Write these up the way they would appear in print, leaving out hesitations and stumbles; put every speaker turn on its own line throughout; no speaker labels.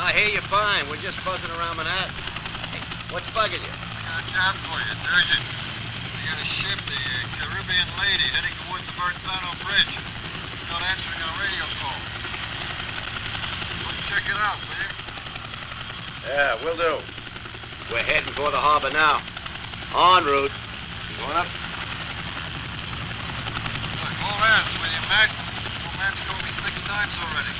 I hear you fine. We're just buzzing around Manhattan. Hey, what's bugging you?
I got a job for you. It's urgent. We got a ship, the Caribbean Lady, heading towards the Verrazano Bridge. It's not answering our radio call. Let's check it out, will you?
Yeah, we'll do. We're heading for the harbor now. En route.
Going up? Look, all hands, will you, Mac? Old man's called me 6 times already.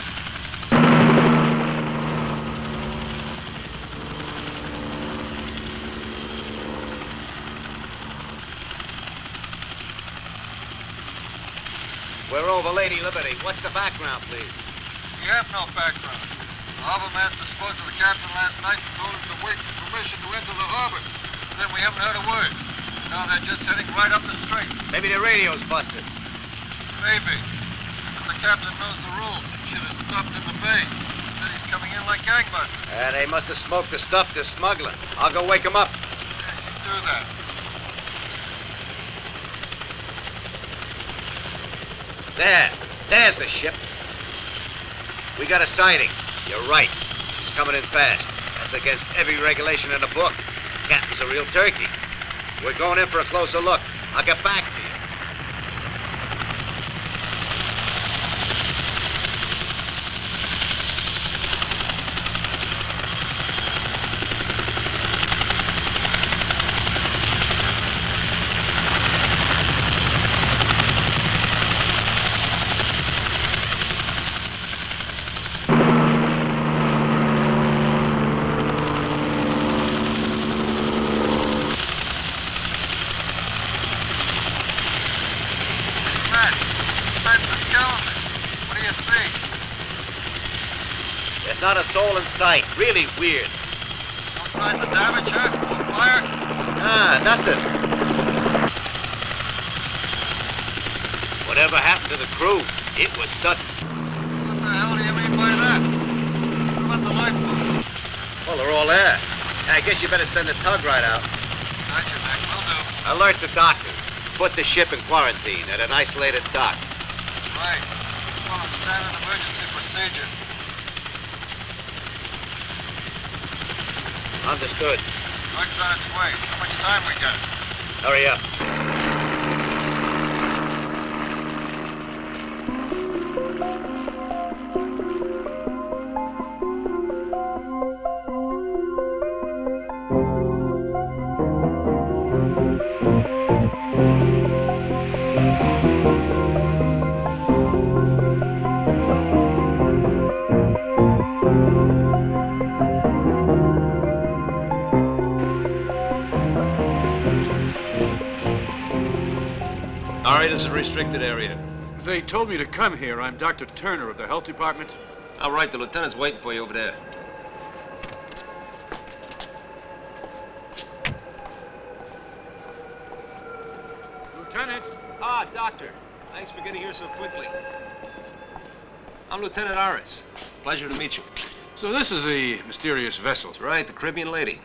We're over Lady Liberty. What's the background, please?
We have no background. The harbor master spoke to the captain last night and told him to wait for permission to enter the harbor. Then we haven't heard a word. Now they're just heading right up the straits.
Maybe the radio's busted.
Maybe. But the captain knows the rules. He should have stopped in the bay. Said he's coming in like gangbusters.
They must have smoked the stuff they're smuggling. I'll go wake them up.
Yeah, you do that.
There's the ship. We got a sighting. You're right. She's coming in fast. That's against every regulation in the book. Captain's a real turkey. We're going in for a closer look. I'll get back to you. Not a soul in sight. Really weird.
No signs of damage, huh? No fire?
Nah, nothing. Whatever happened to the crew, it was sudden.
What the hell do you mean by that? What about the lifeboat?
Well, they're all there. I guess you better send the tug right out.
Gotcha, Mac. Will do.
Alert the doctors. Put the ship in quarantine at an isolated dock.
Right. Well, it's standard emergency procedure.
Understood.
Tug's on its way. How much time we got?
Hurry up.
This is a restricted area.
They told me to come here. I'm Dr. Turner of the Health Department.
All right, the lieutenant's waiting for you over there.
Lieutenant!
Ah, Doctor. Thanks for getting here so quickly. I'm Lieutenant Aris. Pleasure to meet you.
So this is the mysterious vessel.
That's right, the Caribbean Lady.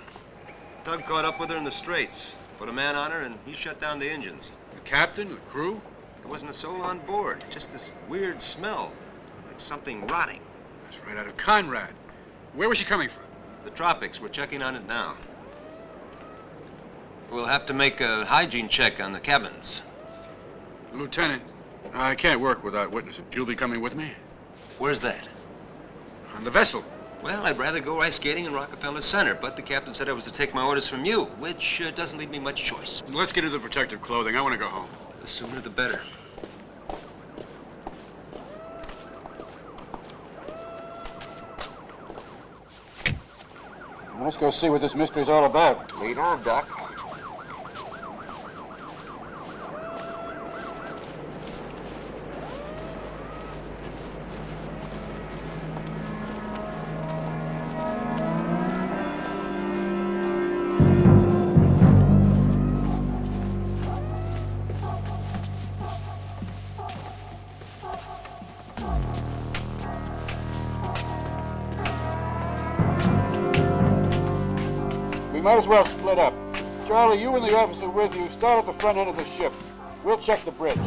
Tug caught up with her in the Straits. Put a man on her, and he shut down the engines.
The captain, the crew?
There wasn't a soul on board. Just this weird smell, like something rotting.
That's right out of Conrad. Where was she coming from?
The tropics. We're checking on it now. We'll have to make a hygiene check on the cabins.
Lieutenant, I can't work without witnesses. You'll be coming with me?
Where's that?
On the vessel.
Well, I'd rather go ice skating in Rockefeller Center, but the captain said I was to take my orders from you, which doesn't leave me much choice.
Let's get into the protective clothing. I want to go home.
The sooner the better.
Let's go see what this mystery's all about.
Lead on, Doc.
Might as well split up. Charlie, you and the officer with you start at the front end of the ship. We'll check the bridge.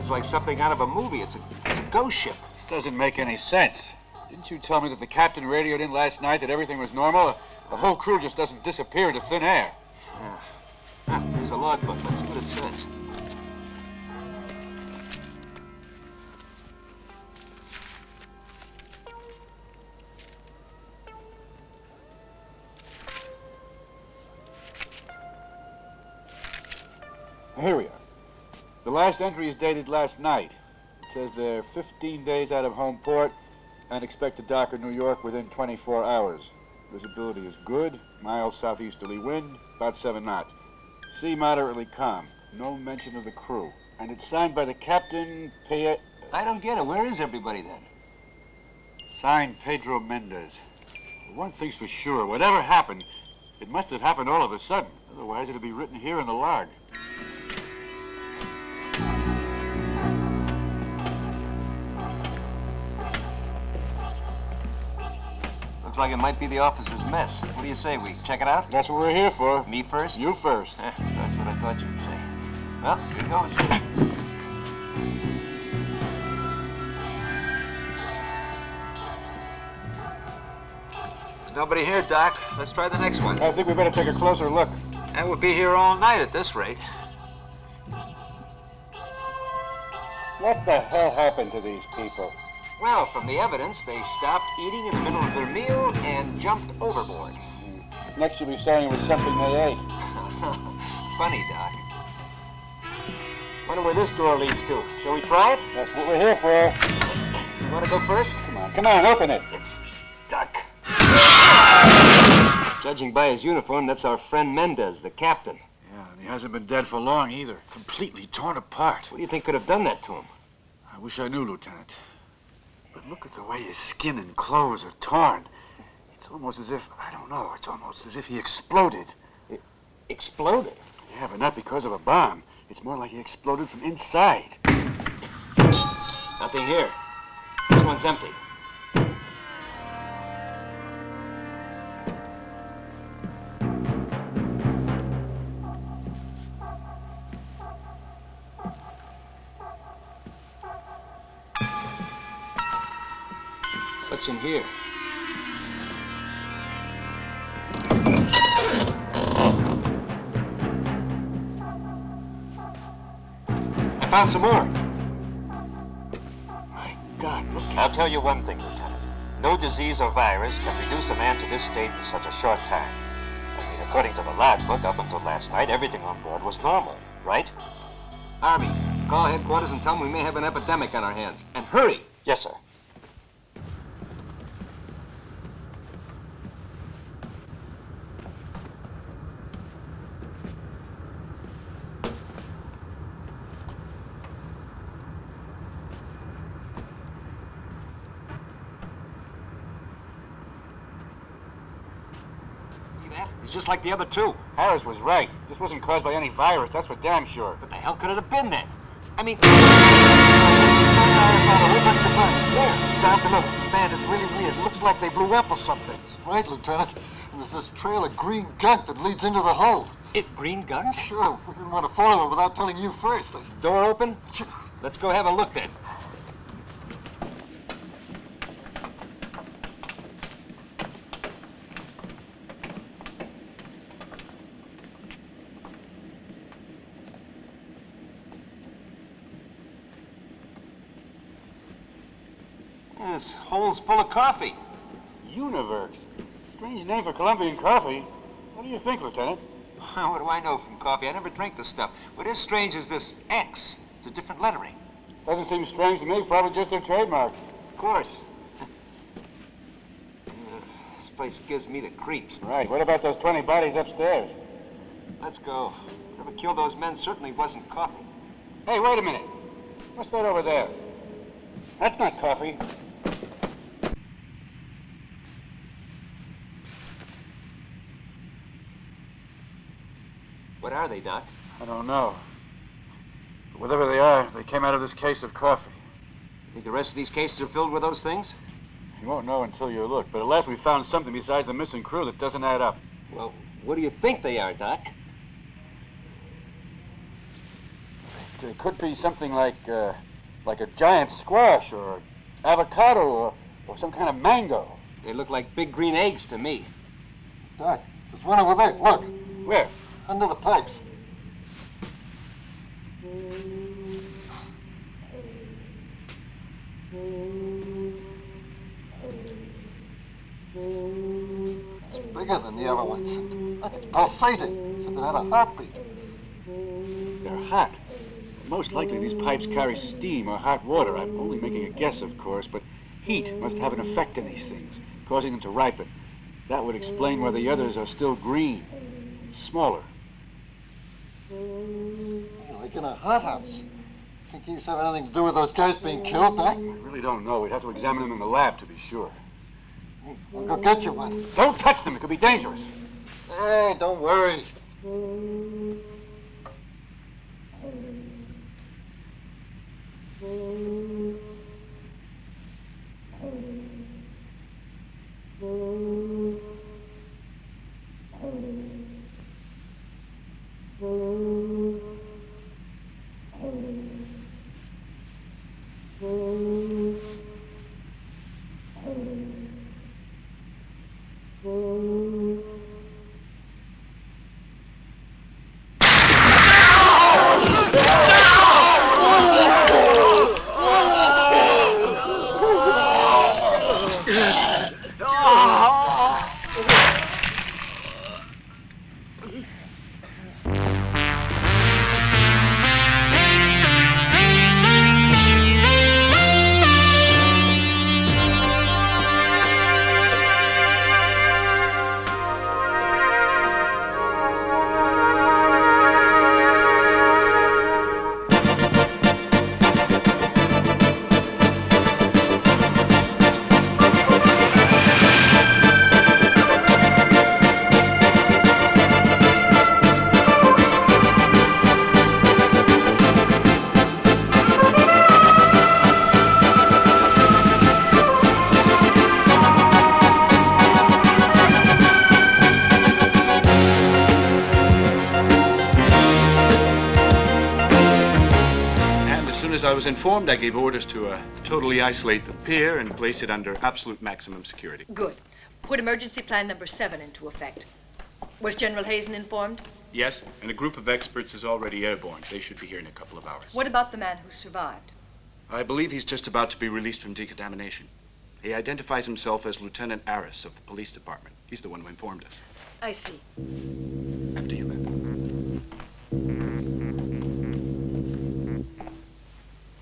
It's like something out of a movie. It's a ghost ship.
This doesn't make any sense. Didn't you tell me that the captain radioed in last night that everything was normal? The whole crew just doesn't disappear into thin air.
Yeah. Ah, here's a logbook. Let's see what it says.
Here we are. The last entry is dated last night. It says they're 15 days out of home port and expect to dock in New York within 24 hours. Visibility is good, mild southeasterly wind, about 7 knots. Sea moderately calm, no mention of the crew. And it's signed by the captain,
I don't get it. Where is everybody then?
Signed Pedro Mendez. One thing's for sure, whatever happened, it must have happened all of a sudden. Otherwise, it'd be written here in the log.
Looks like it might be the officer's mess. What do you say, we check it out?
That's what we're here for.
Me first?
You first.
That's what I thought you'd say. Well, here goes. There's nobody here, Doc. Let's try the next one.
I think we better take a closer look.
And we'll be here all night at this rate.
What the hell happened to these people?
Well, from the evidence, they stopped eating in the middle of their meal and jumped overboard.
Next you'll be saying it was something they ate.
Funny, Doc. Wonder where this door leads to. Shall we try it?
That's what we're here for.
You want to go first?
Come on, open it.
It's stuck. Judging by his uniform, that's our friend Mendez, the captain.
Yeah, and he hasn't been dead for long either. Completely torn apart.
What do you think could have done that to him?
I wish I knew, Lieutenant. But look at the way his skin and clothes are torn. It's almost as if, I don't know, it's almost as if he exploded.
Exploded?
Yeah, but not because of a bomb. It's more like he exploded from inside.
Nothing here. This one's empty. What's in here? I found some more.
My God, look.
I'll tell you one thing, Lieutenant. No disease or virus can reduce a man to this state in such a short time. I mean, according to the logbook, up until last night, everything on board was normal, right?
Army, call headquarters and tell them we may have an epidemic on our hands. And hurry!
Yes, sir.
He's just like the other two.
Harris was right. This wasn't caused by any virus, that's for damn sure.
What the hell could it have been then? I mean...
Yeah, down below. Man, it's really weird. It looks like they blew up or something. That's right, Lieutenant. And there's this trail of green gunk that leads into the hold.
Green gunk?
Sure, we didn't want to follow it without telling you first.
Door open? Let's go have a look then. This hole's full of coffee.
Universe. Strange name for Colombian coffee. What do you think, Lieutenant?
What do I know from coffee? I never drank this stuff. What is strange is this X. It's a different lettering.
Doesn't seem strange to me, probably just their trademark.
Of course. This place gives me the creeps.
Right, what about those 20 bodies upstairs?
Let's go. Whoever killed those men certainly wasn't coffee.
Hey, wait a minute. What's that over there? That's not coffee.
What are they, Doc?
I don't know. But whatever they are, they came out of this case of coffee.
Think the rest of these cases are filled with those things?
You won't know until you look, but at last we found something besides the missing crew that doesn't add up.
Well, what do you think they are, Doc?
it could be something like a giant squash or avocado or some kind of mango.
They look like big green eggs to me.
Doc, there's one over there. Look,
Where?
under the pipes. It's bigger than the other ones. It's pulsating, as if it had a heartbeat.
They're hot. Most likely these pipes carry steam or hot water. I'm only making a guess, of course, but heat must have an effect on these things, causing them to ripen. That would explain why the others are still green, smaller.
Like in a hothouse. Think these have anything to do with those guys being killed, Doc?
I really don't know. We'd have to examine them in the lab to be sure.
Hey, I'll go get you one.
Don't touch them. It could be dangerous.
Hey, don't worry.
I was informed, I gave orders to totally isolate the pier and place it under absolute maximum security.
Good. Put emergency plan number 7 into effect. Was General Hazen informed?
Yes, and a group of experts is already airborne. They should be here in a couple of hours.
What about the man who survived?
I believe he's just about to be released from decontamination. He identifies himself as Lieutenant Aris of the police department. He's the one who informed us.
I see.
After you, ma'am.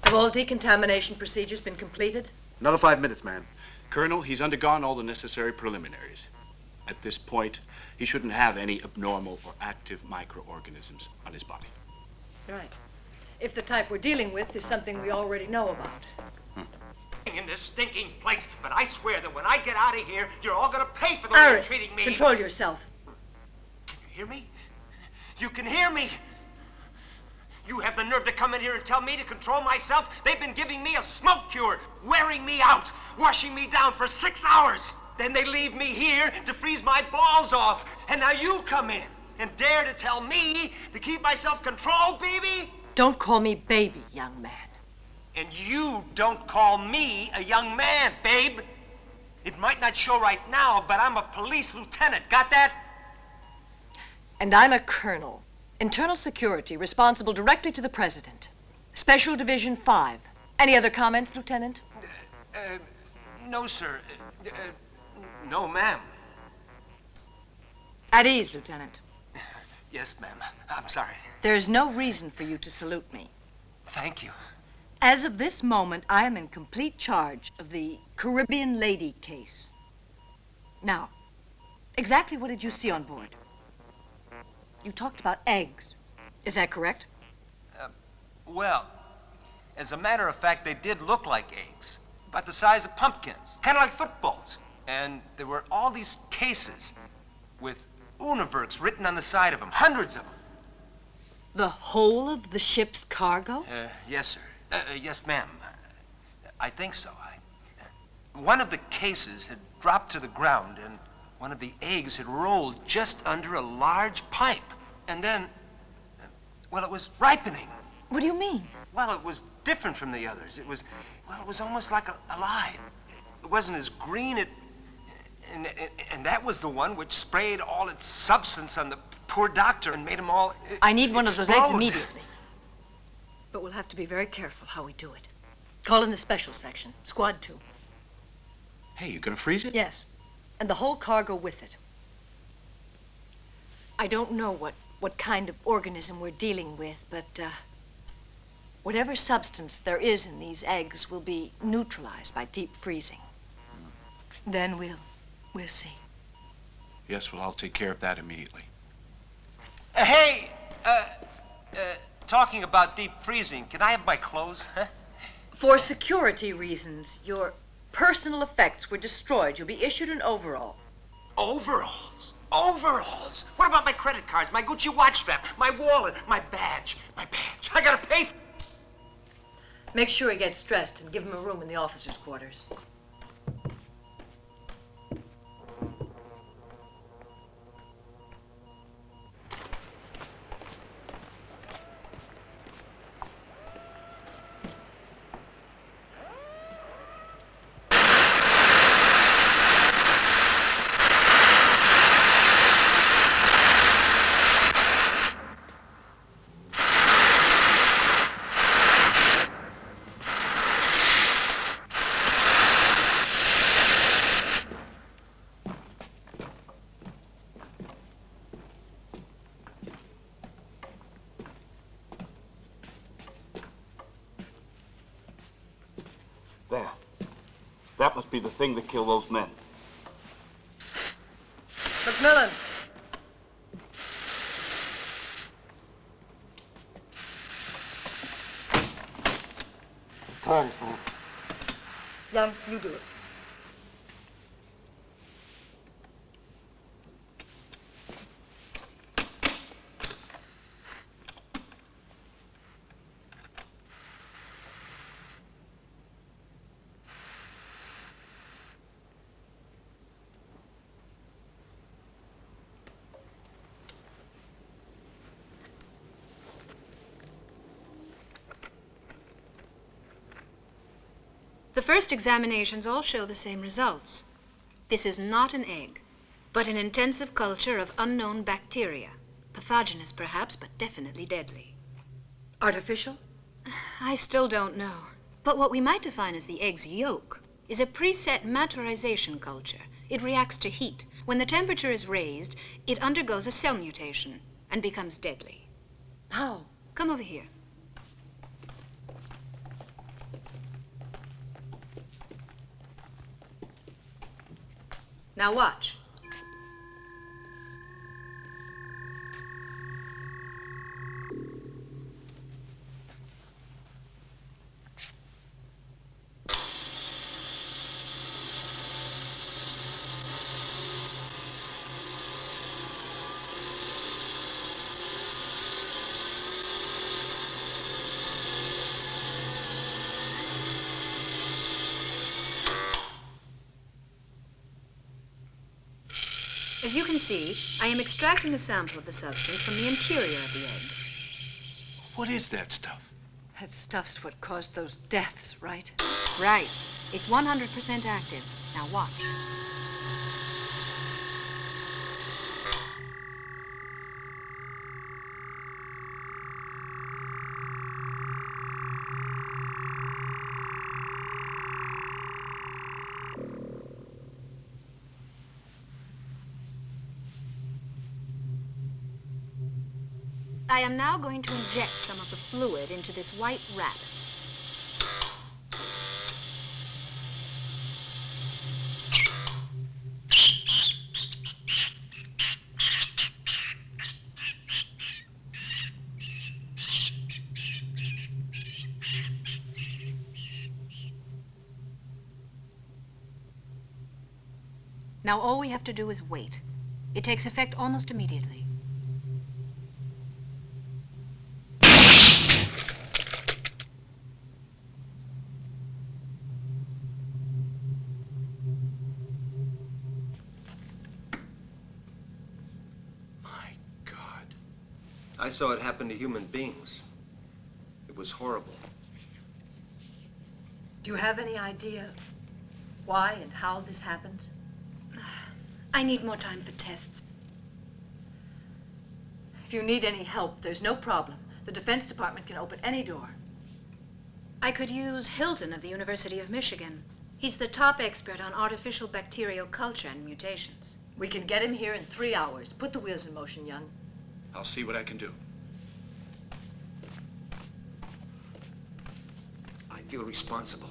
Have all decontamination procedures been completed?
Another 5 minutes, ma'am. Colonel, he's undergone all the necessary preliminaries. At this point, he shouldn't have any abnormal or active microorganisms on his body.
Right. If the type we're dealing with is something we already know about.
In this stinking place, but I swear that when I get out of here, you're all gonna pay for the way you're
Aris,
treating me.
control yourself.
Can you hear me? You can hear me. You have the nerve to come in here and tell me to control myself? They've been giving me a smoke cure, wearing me out, washing me down for 6 hours. Then they leave me here to freeze my balls off. And now you come in and dare to tell me to keep my self-control, baby?
Don't call me baby, young man.
And you don't call me a young man, babe. It might not show right now, but I'm a police lieutenant. Got that?
And I'm a colonel. Internal Security, responsible directly to the President. Special Division 5. Any other comments, Lieutenant?
No, sir. No, ma'am.
At ease, Lieutenant.
Yes, ma'am. I'm sorry.
There's no reason for you to salute me.
Thank you.
As of this moment, I am in complete charge of the Caribbean lady case. Now, exactly what did you see on board? You talked about eggs. Is that correct?
Well, as a matter of fact, they did look like eggs, about the size of pumpkins, kind of like footballs. And there were all these cases with universe written on the side of them, hundreds of them.
The whole of the ship's cargo?
Yes, sir. Yes, ma'am. I think so. One of the cases had dropped to the ground, and one of the eggs had rolled just under a large pipe. And then, well, it was ripening.
What do you mean?
Well, it was different from the others. It was almost like alive. It wasn't as green. And that was the one which sprayed all its substance on the poor doctor and made him all
I need one of those eggs
explode.
immediately. But we'll have to be very careful how we do it. Call in the special section, Squad 2.
Hey, you gonna freeze it?
Yes, and the whole cargo with it. I don't know what kind of organism we're dealing with, but whatever substance there is in these eggs will be neutralized by deep freezing. Then we'll see.
Yes, well, I'll take care of that immediately.
Hey, talking about deep freezing, can I have my clothes, huh?
For security reasons, your personal effects were destroyed. You'll be issued an overall.
Overalls? Overalls? What about my credit cards, my Gucci watch strap, my wallet, my badge? My badge. I gotta pay for it.
Make sure he gets dressed and give him a room in the officers' quarters.
There. That must be the thing that killed those men.
Macmillan!
Thanks, man.
Young, you do it.
The first examinations all show the same results. This is not an egg, but an intensive culture of unknown bacteria. Pathogenous, perhaps, but definitely deadly.
Artificial?
I still don't know. But what we might define as the egg's yolk is a preset maturization culture. It reacts to heat. When the temperature is raised, it undergoes a cell mutation and becomes deadly.
How?
Come over here. Now watch. As you can see, I am extracting a sample of the substance from the interior of the egg.
What is that stuff?
That stuff's what caused those deaths, right?
Right. It's 100% active. Now watch. I am now going to inject some of the fluid into this white rat. Now all we have to do is wait. It takes effect almost immediately.
I saw it happen to human beings. It was horrible.
Do you have any idea why and how this happens?
I need more time for tests.
If you need any help, there's no problem. The Defense Department can open any door.
I could use Hilton of the University of Michigan. He's the top expert on artificial bacterial culture and mutations.
We can get him here in 3 hours. Put the wheels in motion, young.
I'll see what I can do.
I feel responsible.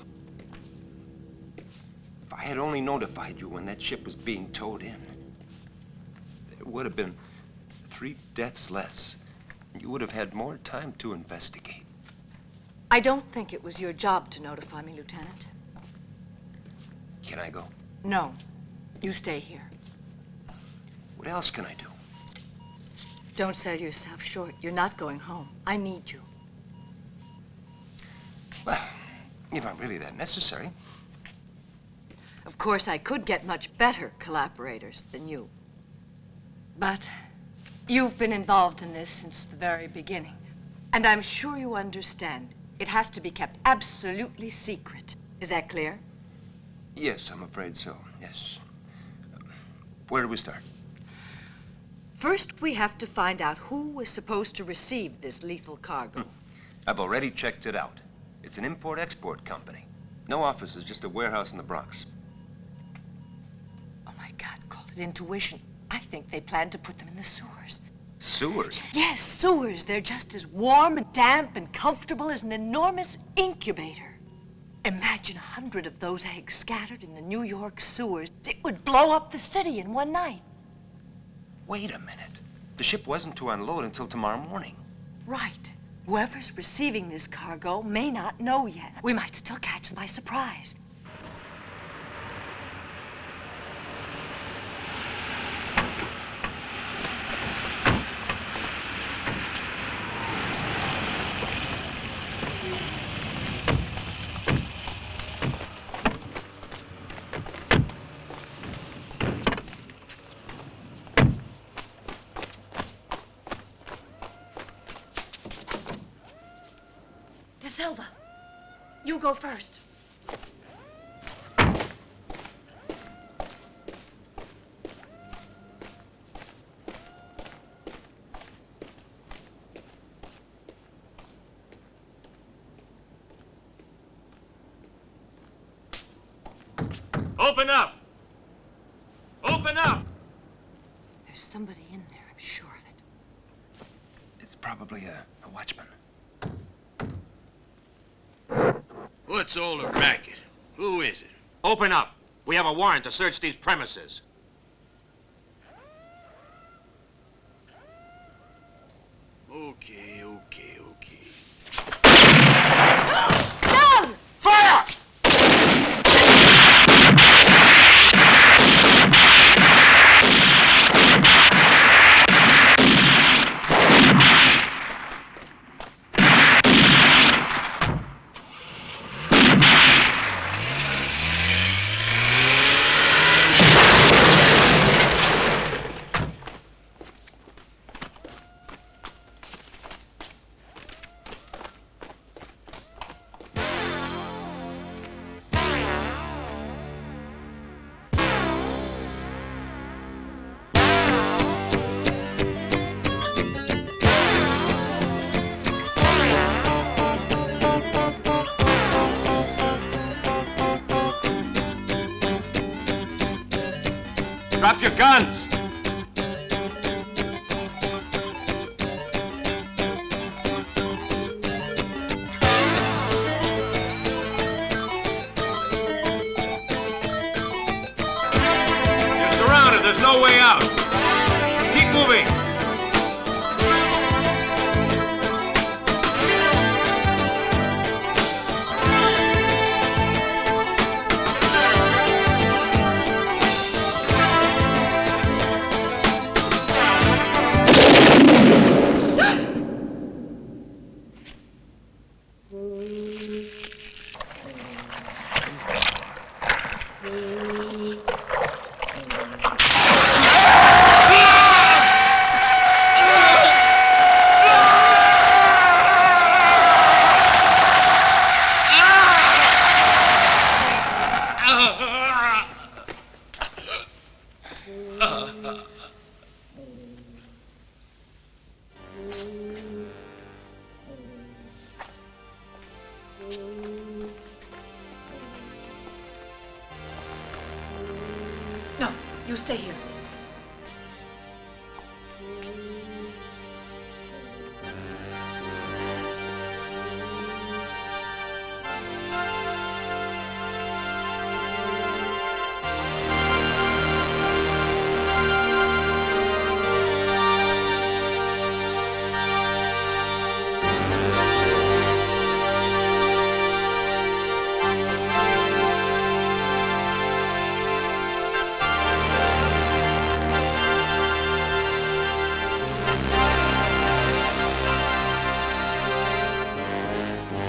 If I had only notified you when that ship was being towed in, there would have been 3 deaths less. You would have had more time to investigate.
I don't think it was your job to notify me, Lieutenant.
Can I go?
No. You stay here.
What else can I do?
Don't sell yourself short. You're not going home. I need you.
Well, if I'm really that necessary.
Of course, I could get much better collaborators than you. But you've been involved in this since the very beginning. And I'm sure you understand. It has to be kept absolutely secret. Is that clear?
Yes, I'm afraid so, yes. Where do we start?
First, we have to find out who was supposed to receive this lethal cargo.
I've already checked it out. It's an import-export company. No offices, just a warehouse in the Bronx.
Oh, my God, call it intuition. I think they plan to put them in the sewers.
Sewers?
Yes, sewers. They're just as warm and damp and comfortable as an enormous incubator. Imagine 100 of those eggs scattered in the New York sewers. It would blow up the city in one night.
Wait a minute. The ship wasn't to unload until tomorrow morning.
Right. Whoever's receiving this cargo may not know yet. We might still catch them by surprise. Silva, you go first.
Open up! Open up!
There's somebody in there, I'm sure of it.
It's probably a watchman.
What's all the racket? Who is it?
Open up. We have a warrant to search these premises.
Okay.
No!
Fire! Drop your guns! You're surrounded. There's no way out. Keep moving.
No, you stay here.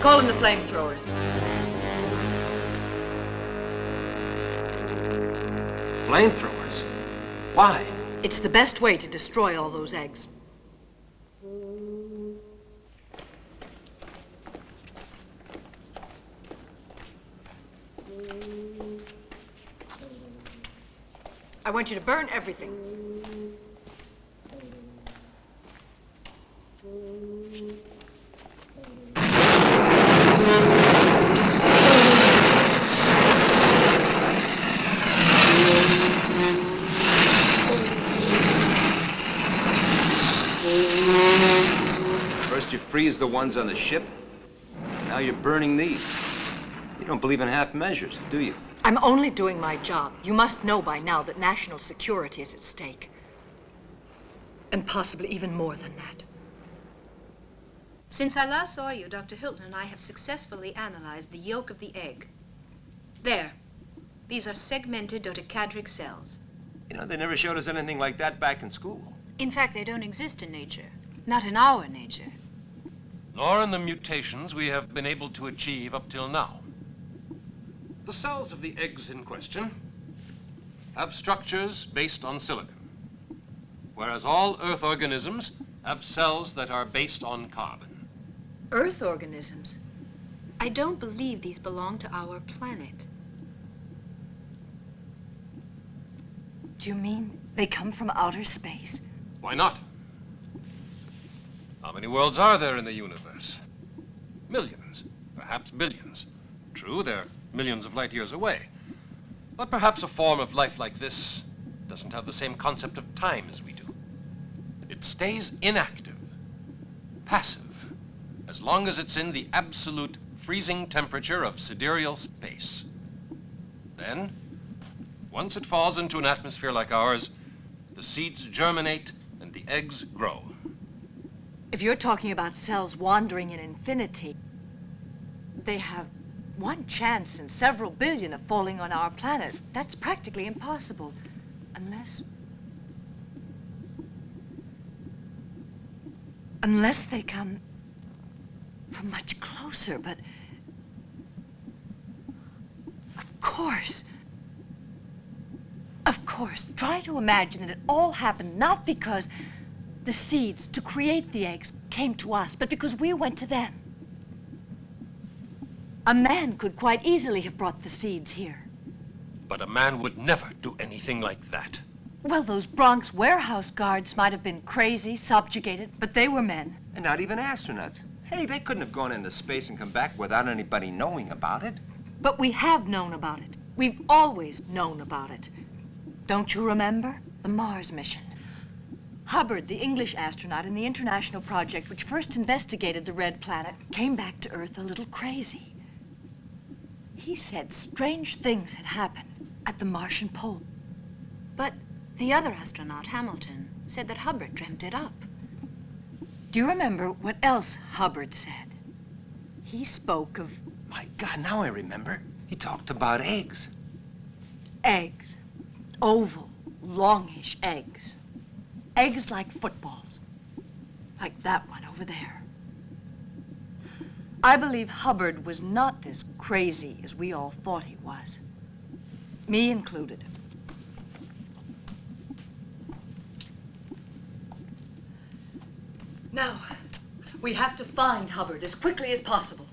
Call in the flamethrowers.
Flamethrowers? Why?
It's the best way to destroy all those eggs. I want you to burn everything.
First you freeze the ones on the ship. Now you're burning these. You don't believe in half measures, do you?
I'm only doing my job. You must know by now that national security is at stake. And possibly even more than that.
Since I last saw you, Dr. Hilton and I have successfully analyzed the yolk of the egg. There. These are segmented dodecadric cells.
You know, they never showed us anything like that back in school.
In fact, they don't exist in nature. Not in our nature.
Nor in the mutations we have been able to achieve up till now. The cells of the eggs in question have structures based on silicon, whereas all Earth organisms have cells that are based on carbon.
Earth organisms?
I don't believe these belong to our planet.
Do you mean they come from outer space?
Why not? How many worlds are there in the universe? Millions, perhaps billions. True, they're millions of light years away. But perhaps a form of life like this doesn't have the same concept of time as we do. It stays inactive, passive, as long as it's in the absolute freezing temperature of sidereal space. Then, once it falls into an atmosphere like ours, the seeds germinate and the eggs grow.
If you're talking about cells wandering in infinity, they have one chance in several billion of falling on our planet. That's practically impossible. Unless they come from much closer, but of course, try to imagine that it all happened not because the seeds to create the eggs came to us, but because we went to them. A man could quite easily have brought the seeds here.
But a man would never do anything like that.
Well, those Bronx warehouse guards might have been crazy, subjugated, but they were men.
And not even astronauts. Hey, they couldn't have gone into space and come back without anybody knowing about it.
But we have known about it. We've always known about it. Don't you remember? The Mars mission. Hubbard, the English astronaut in the international project which first investigated the red planet, came back to Earth a little crazy. He said strange things had happened at the Martian pole.
But the other astronaut, Hamilton, said that Hubbard dreamt it up.
Do you remember what else Hubbard said? He spoke of...
My God, now I remember. He talked about eggs.
Eggs. Oval, longish eggs. Eggs like footballs. Like that one over there. I believe Hubbard was not as crazy as we all thought he was. Me included. Now, we have to find Hubbard as quickly as possible.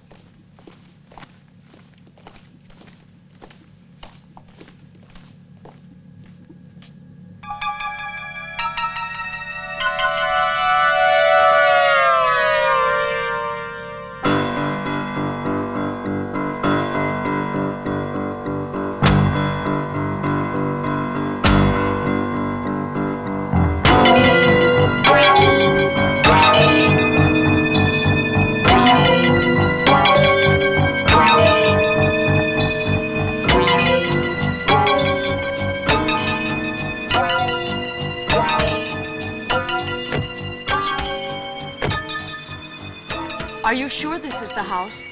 Are you sure this is the house?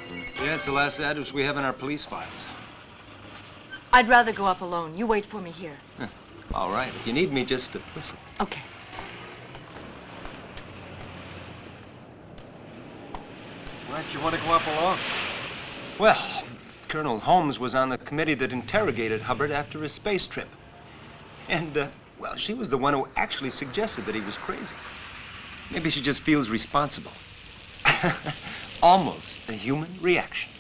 Yeah, it's the last address we have in our police files.
I'd rather go up alone. You wait for me here.
All right. If you need me, just whistle.
Okay.
Why'd you want to go up alone?
Well, Colonel Holmes was on the committee that interrogated Hubbard after his space trip. And, well, she was the one who actually suggested that he was crazy. Maybe she just feels responsible. Almost a human reaction.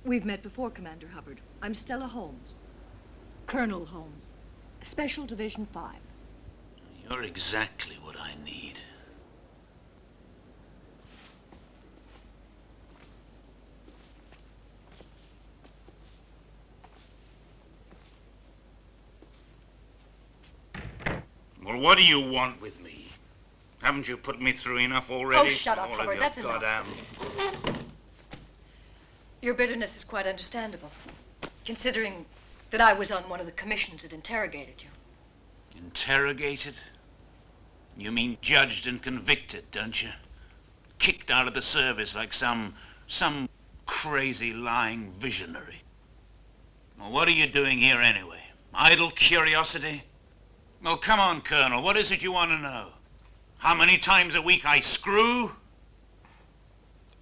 We've met before, Commander Hubbard. I'm Stella Holmes. Colonel Holmes. Special Division 5.
You're exactly what I need. Well, what do you want with me? Haven't you put me through enough already?
Oh, shut up,
All of
Hubbard.
your
That's enough.
goddamn...
Your bitterness is quite understandable, considering that I was on one of the commissions that interrogated you.
Interrogated? You mean judged and convicted, don't you? Kicked out of the service like some crazy lying visionary. Well, what are you doing here anyway? Idle curiosity? Well, come on, Colonel. What is it you want to know? How many times a week I screw?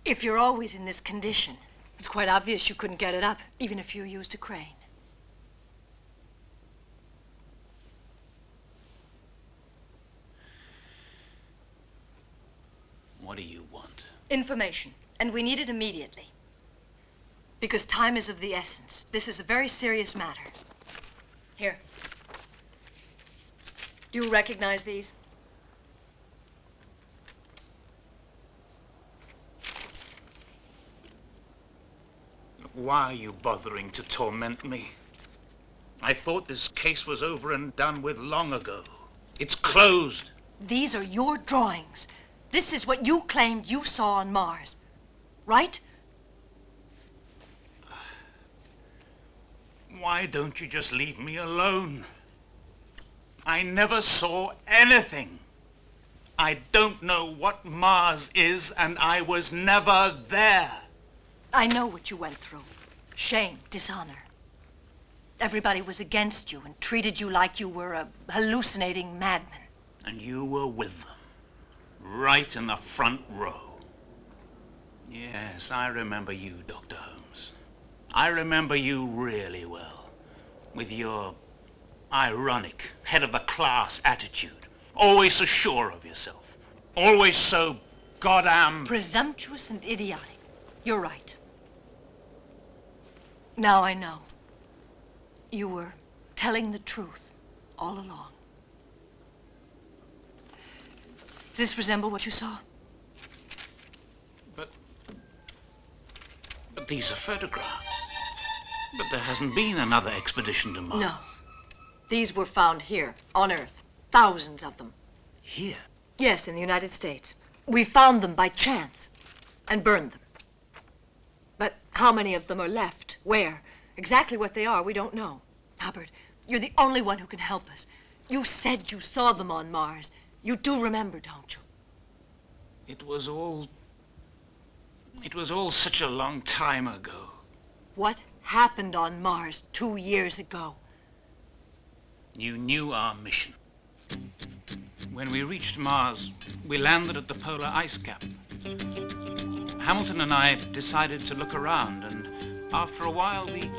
If you're always in this condition, it's quite obvious you couldn't get it up, even if you used a crane.
What do you want?
Information, and we need it immediately. Because time is of the essence. This is a very serious matter. Here. Do you recognize these?
Why are you bothering to torment me? I thought this case was over and done with long ago. It's closed.
These are your drawings. This is what you claimed you saw on Mars, right?
Why don't you just leave me alone? I never saw anything. I don't know what Mars is, and I was never there.
I know what you went through. Shame, dishonor. Everybody was against you and treated you like you were a hallucinating madman.
And you were with them, right in the front row. Yes, I remember you, Dr. Holmes. I remember you really well, with your ironic, head-of-the-class attitude. Always so sure of yourself. Always so goddamn...
Presumptuous and idiotic. You're right. Now I know. You were telling the truth all along. Does this resemble what you saw?
But these are photographs. But there hasn't been another expedition to Mars.
No. These were found here, on Earth. Thousands of them.
Here?
Yes, in the United States. We found them by chance and burned them. But how many of them are left? Where? Exactly what they are, we don't know. Hubbard, you're the only one who can help us. You said you saw them on Mars. You do remember, don't you?
It was all such a long time ago.
What happened on Mars 2 years ago?
You knew our mission. When we reached Mars, we landed at the polar ice cap. Hamilton and I decided to look around, and after a while we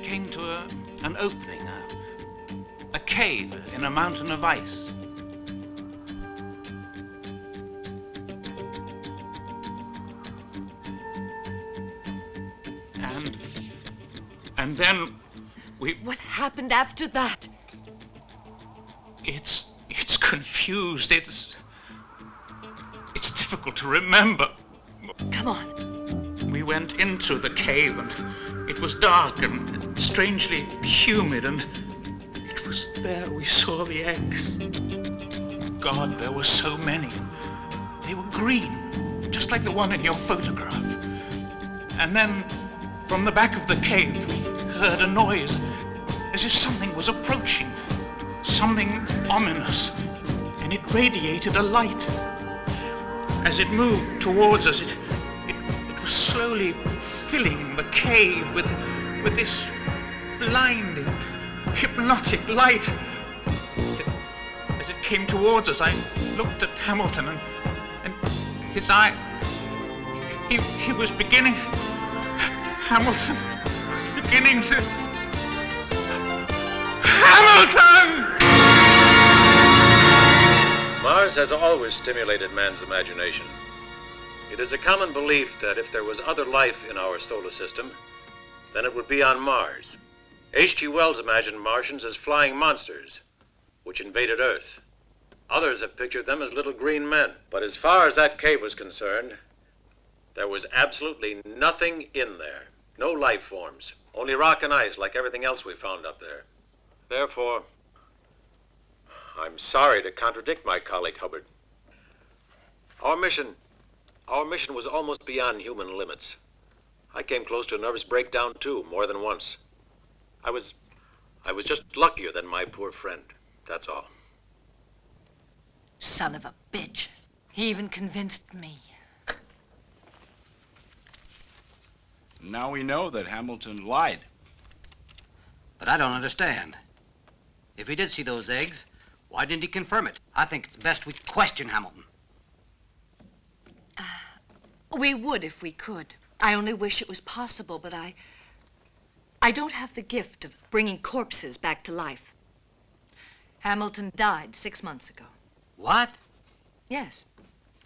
came to an opening, a cave in a mountain of ice. And then we...
What happened after that?
It's confused. It's difficult to remember.
Come on.
We went into the cave, and it was dark and strangely humid, and it was there we saw the eggs. God, there were so many. They were green, just like the one in your photograph. And then, from the back of the cave, we heard a noise, as if something was approaching, something ominous, and it radiated a light. As it moved towards us, it was slowly filling the cave with this blinding, hypnotic light. As it came towards us, I looked at Hamilton, and his eye, he was beginning, Hamilton was beginning to... Hamilton!
Mars has always stimulated man's imagination. It is a common belief that if there was other life in our solar system, then it would be on Mars. H.G. Wells imagined Martians as flying monsters, which invaded Earth. Others have pictured them as little green men. But as far as that cave was concerned, there was absolutely nothing in there. No life forms, only rock and ice like everything else we found up there. Therefore, I'm sorry to contradict my colleague Hubbard. Our mission was almost beyond human limits. I came close to a nervous breakdown too, more than once. I was just luckier than my poor friend, that's all.
Son of a bitch. He even convinced me.
Now we know that Hamilton lied.
But I don't understand. If he did see those eggs, why didn't he confirm it? I think it's best we question Hamilton.
We would if we could. I only wish it was possible, but I don't have the gift of bringing corpses back to life. Hamilton died 6 months ago.
What?
Yes.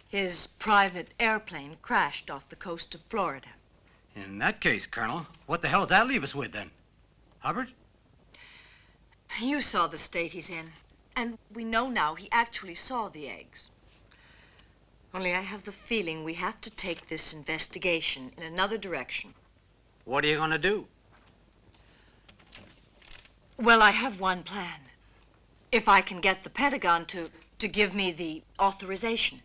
His private airplane crashed off the coast of Florida.
In that case, Colonel, what the hell does that leave us with then? Hubbard?
You saw the state he's in. And we know now he actually saw the eggs. Only I have the feeling we have to take this investigation in another direction.
What are you going to do?
Well, I have one plan. If I can get the Pentagon to give me the authorization.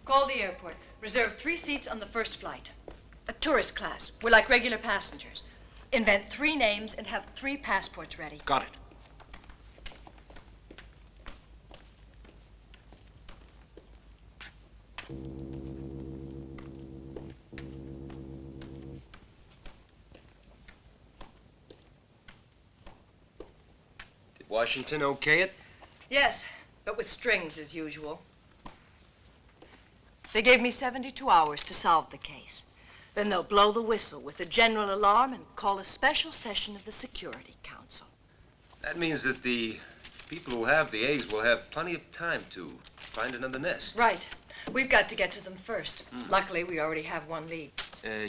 Call the airport. Reserve 3 seats on the first flight. A tourist class. We're like regular passengers. Invent 3 names and have 3 passports ready.
Got it.
Did Washington okay it?
Yes, but with strings as usual. They gave me 72 hours to solve the case. Then they'll blow the whistle with a general alarm and call a special session of the Security Council.
That means that the people who have the eggs will have plenty of time to find another nest.
Right. We've got to get to them first. Luckily, we already have one lead.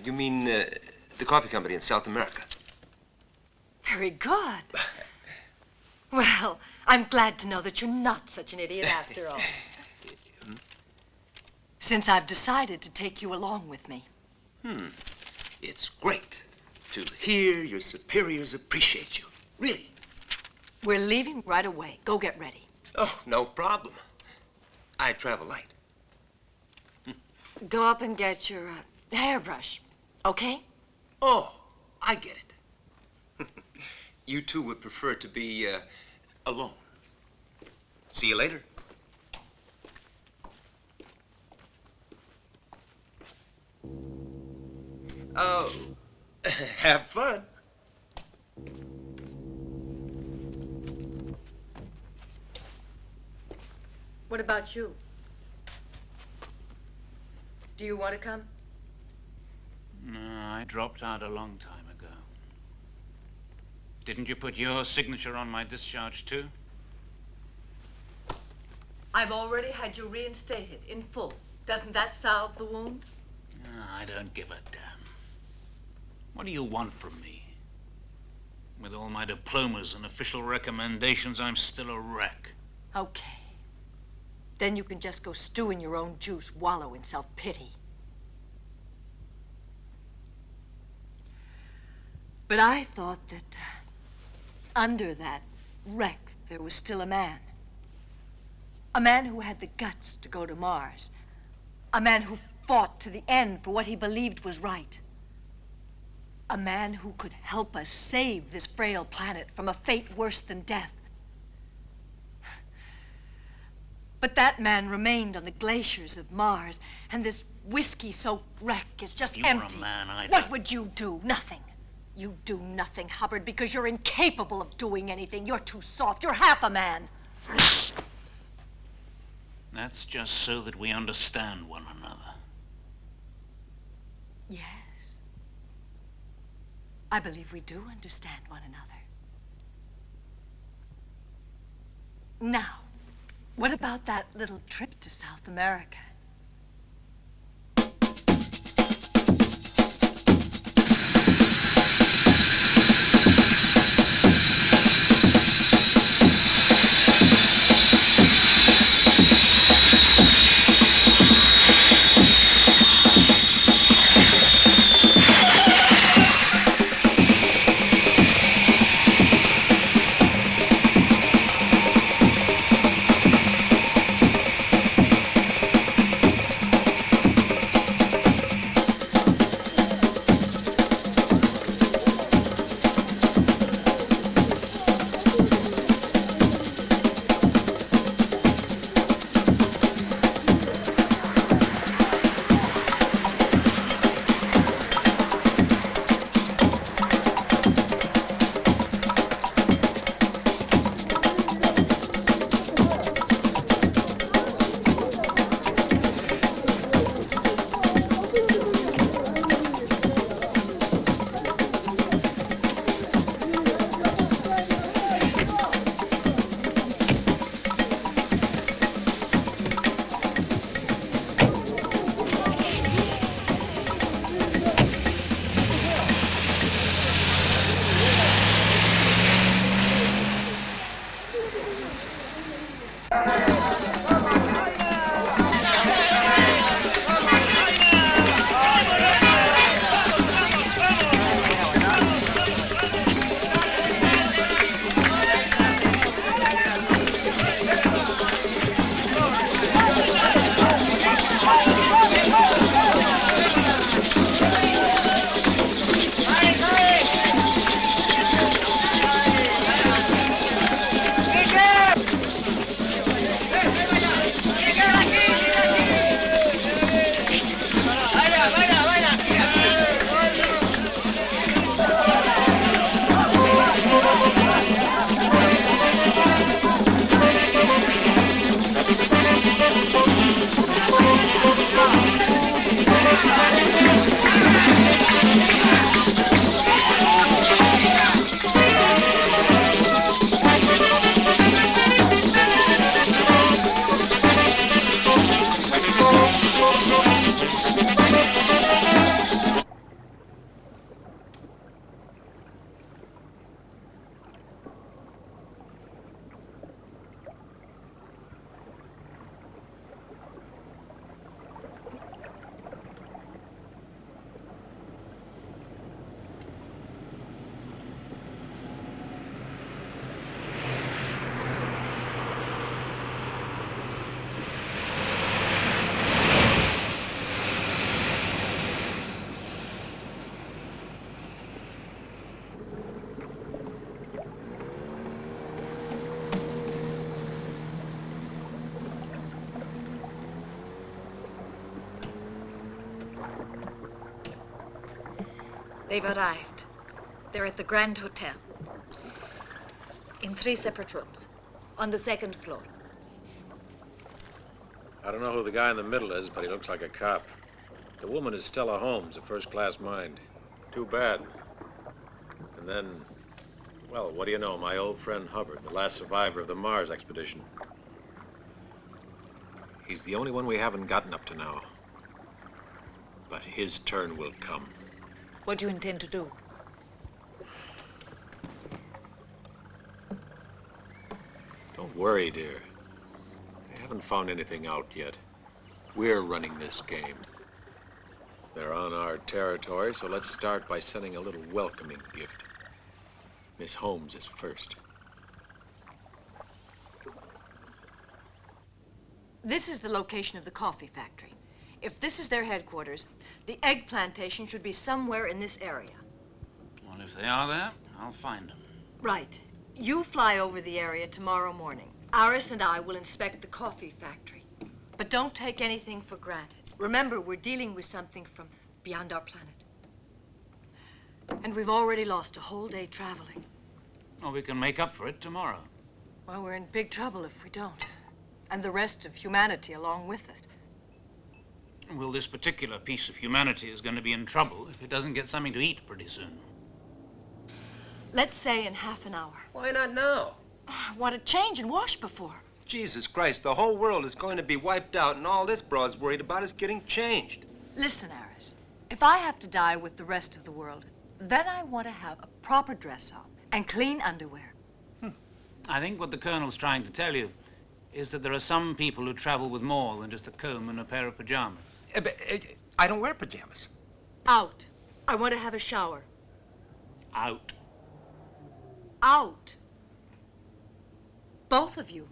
You mean the coffee company in South America?
Very good. Well, I'm glad to know that you're not such an idiot after all. Since I've decided to take you along with me.
It's great. to hear your superiors appreciate you. Really.
We're leaving right away. Go get ready.
Oh, no problem. I travel light.
Go up and get your hairbrush, okay?
Oh, I get it. You two would prefer to be alone. See you later. Oh, have fun.
What about you? Do you want to come?
No, I dropped out a long time ago. Didn't you put your signature on my discharge, too?
I've already had you reinstated in full. Doesn't that salve the wound?
No, I don't give a damn. What do you want from me? With all my diplomas and official recommendations, I'm still a wreck.
Okay. Then you can just go stew in your own juice, wallow in self-pity. But I thought that under that wreck, there was still a man. A man who had the guts to go to Mars. A man who fought to the end for what he believed was right. A man who could help us save this frail planet from a fate worse than death. But that man remained on the glaciers of Mars, and this whiskey-soaked wreck is just empty.
You're a man, I
What would you do? Nothing. You do nothing, Hubbard, because you're incapable of doing anything. You're too soft. You're half a man.
That's just so that we understand one another.
Yes. I believe we do understand one another. Now, what about that little trip to South America? They've arrived. They're at the Grand Hotel. In 3 separate rooms. On the 2nd floor.
I don't know who the guy in the middle is, but he looks like a cop. The woman is Stella Holmes, a first-class mind. Too bad. And then, well, what do you know? My old friend Hubbard, the last survivor of the Mars expedition. He's the only one we haven't gotten up to now. But his turn will come.
What do you intend to do?
Don't worry, dear. I haven't found anything out yet. We're running this game. They're on our territory, so let's start by sending a little welcoming gift. Miss Holmes is first.
This is the location of the coffee factory. If this is their headquarters, the egg plantation should be somewhere in this area.
Well, if they are there, I'll find them.
Right. You fly over the area tomorrow morning. Iris and I will inspect the coffee factory. But don't take anything for granted. Remember, we're dealing with something from beyond our planet. And we've already lost a whole day traveling.
Well, we can make up for it tomorrow.
Well, we're in big trouble if we don't. And the rest of humanity along with us.
Well, this particular piece of humanity is going to be in trouble if it doesn't get something to eat pretty soon.
Let's say in half an hour.
Why not now?
I want to change and wash before.
Jesus Christ, the whole world is going to be wiped out, and all this broad's worried about is getting changed.
Listen, Iris, if I have to die with the rest of the world, then I want to have a proper dress on and clean underwear.
I think what the Colonel's trying to tell you is that there are some people who travel with more than just a comb and a pair of pajamas.
I don't wear pajamas.
Out. I want to have a shower.
Out.
Out. Both of you.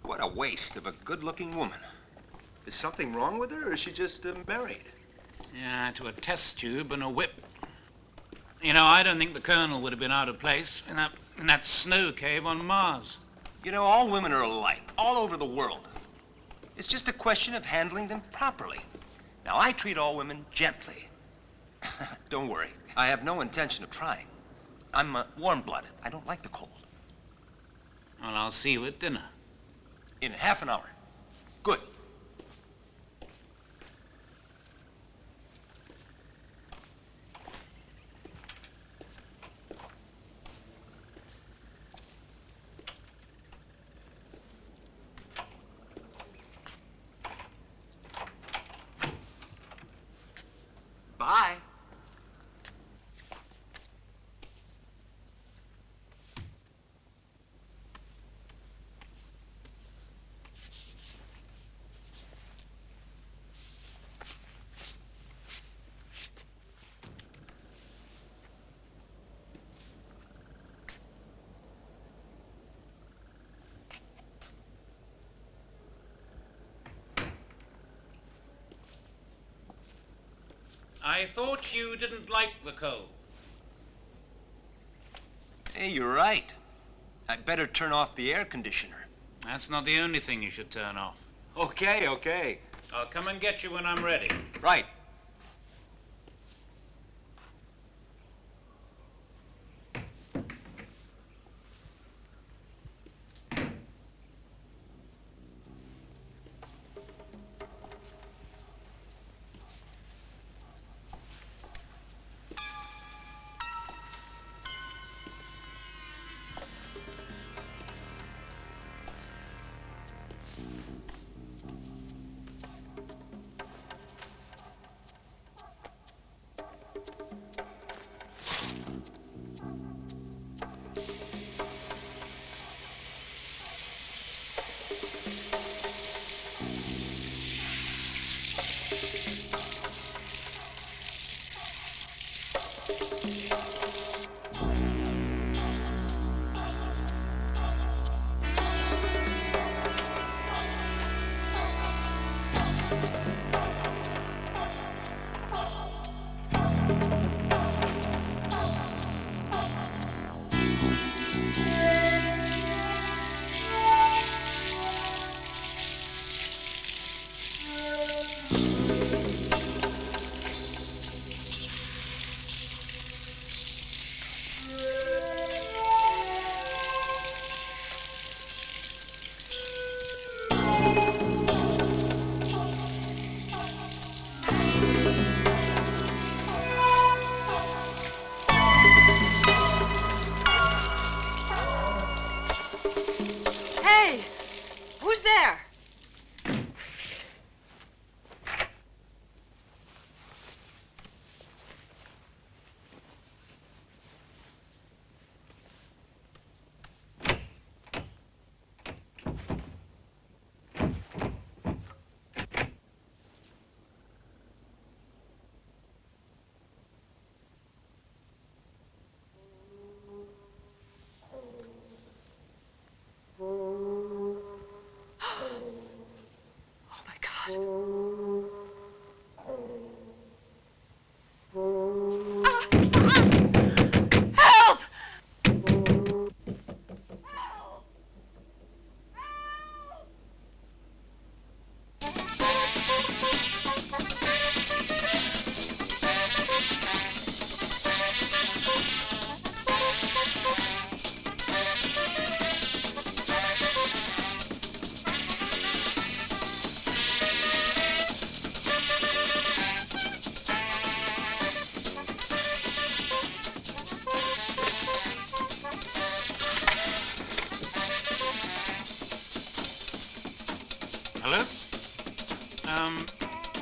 What a waste of a good-looking woman. Is something wrong with her, or is she just married?
Yeah, to a test tube and a whip. You know, I don't think the Colonel would have been out of place in that snow cave on Mars.
You know, all women are alike, all over the world. It's just a question of handling them properly. Now, I treat all women gently. Don't worry, I have no intention of trying. I'm warm-blooded. I don't like the cold.
Well, I'll see you at dinner.
In half an hour. Good. Bye.
I thought you didn't like the cold.
Hey, you're right. I'd better turn off the air conditioner.
That's not the only thing you should turn off.
Okay, okay.
I'll come and get you when I'm ready.
Right.
Who's there? Oh, my God. Help!
Hello?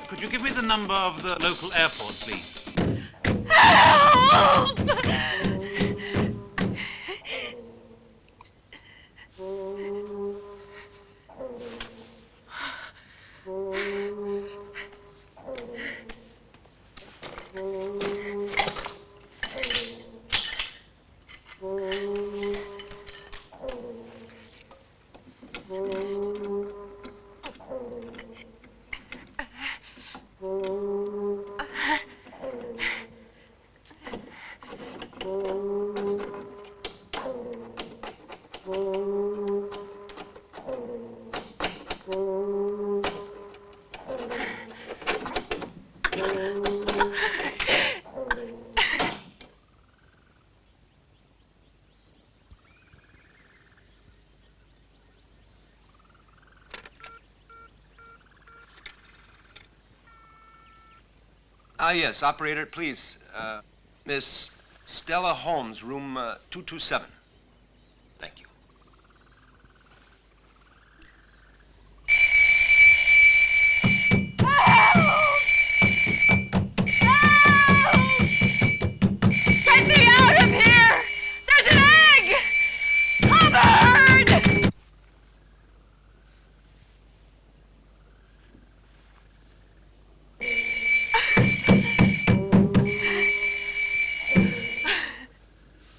Could you give me the number of the local airport, please?
Help!
Yes, operator, please. Miss Stella Holmes, room 227. Thank you.
Get me out of here! There's an egg! Hubbard!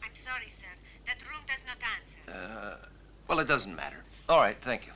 I'm sorry, sir. That room does not answer.
Well, it doesn't matter. All right, thank you.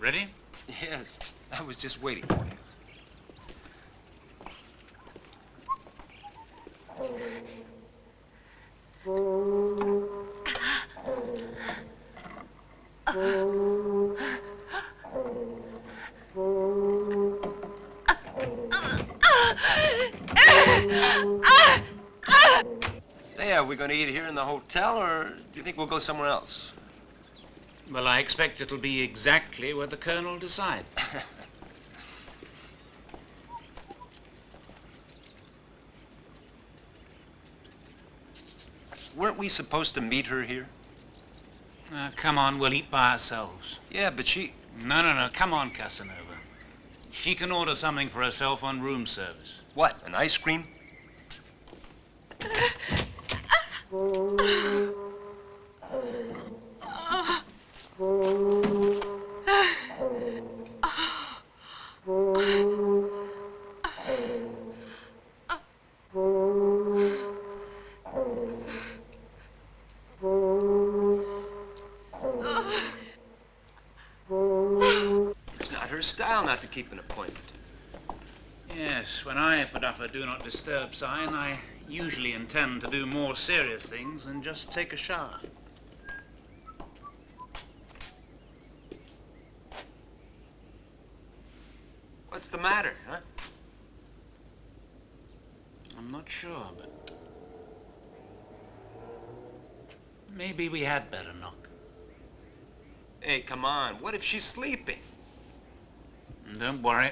Ready?
Yes, I was just waiting for you. Say, are we going to eat here in the hotel, or do you think we'll go somewhere else?
Well, I expect it'll be exactly where the Colonel decides.
Weren't we supposed to meet her here?
Come on, we'll eat by ourselves.
Yeah, but she...
No. Come on, Casanova. She can order something for herself on room service.
What, an ice cream? style not to keep an appointment.
Yes, when I put up a do not disturb sign, I usually intend to do more serious things than just take a shower.
What's the matter, huh?
I'm not sure, but maybe we had better knock.
Hey, come on. What if she's sleeping?
Don't worry.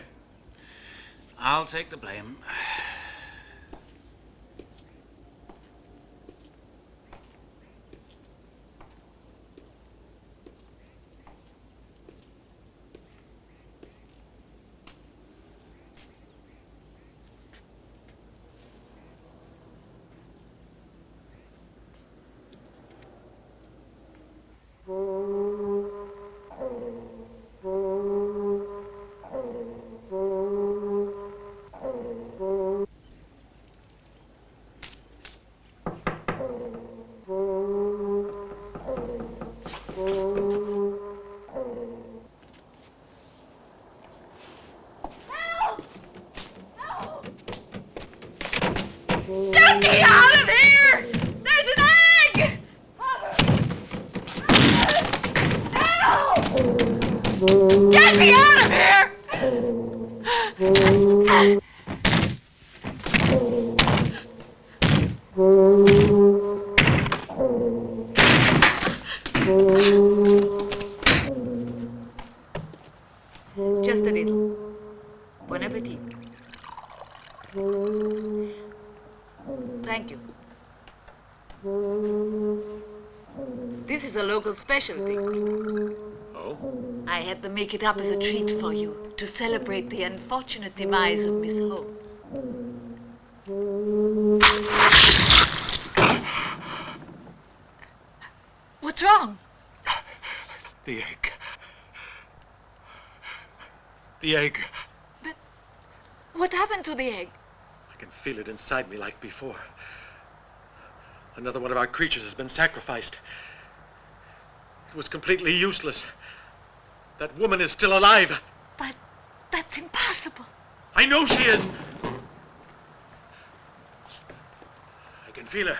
I'll take the blame.
Get me out of here! There's an egg! Help! Get me out of here! Just a little. Bon appetit. Thank you. This is a local specialty.
Oh?
I had to make it up as a treat for you to celebrate the unfortunate demise of Miss Holmes. What's wrong?
The egg. The egg.
But what happened to the egg?
I can feel it inside me like before. Another one of our creatures has been sacrificed. It was completely useless. That woman is still alive.
But that's impossible.
I know she is. I can feel her.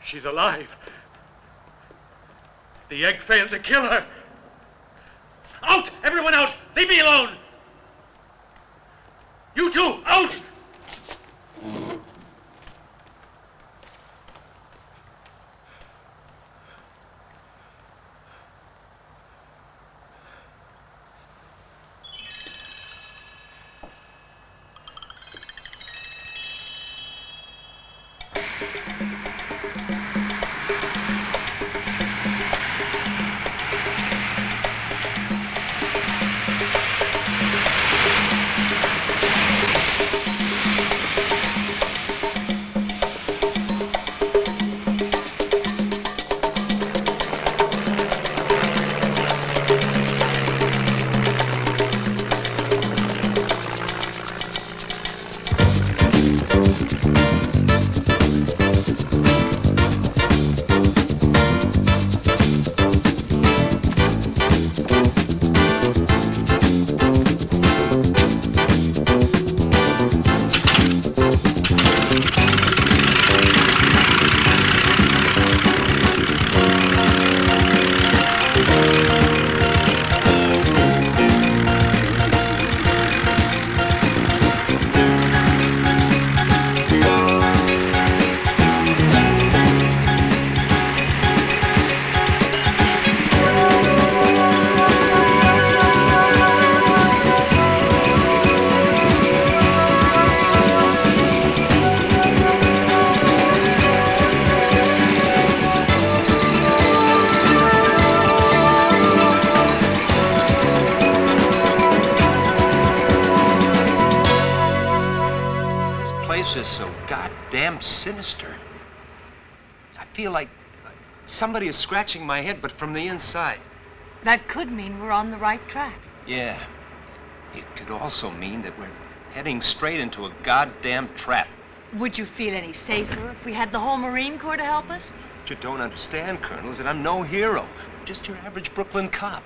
She's alive. The egg failed to kill her. Out! Everyone out! Leave me alone! You two, out!
Is so goddamn sinister. I feel like somebody is scratching my head, but from the inside.
That could mean we're on the right track.
Yeah. It could also mean that we're heading straight into a goddamn trap.
Would you feel any safer if we had the whole Marine Corps to help us?
What you don't understand, Colonel, is that I'm no hero. Just your average Brooklyn cop.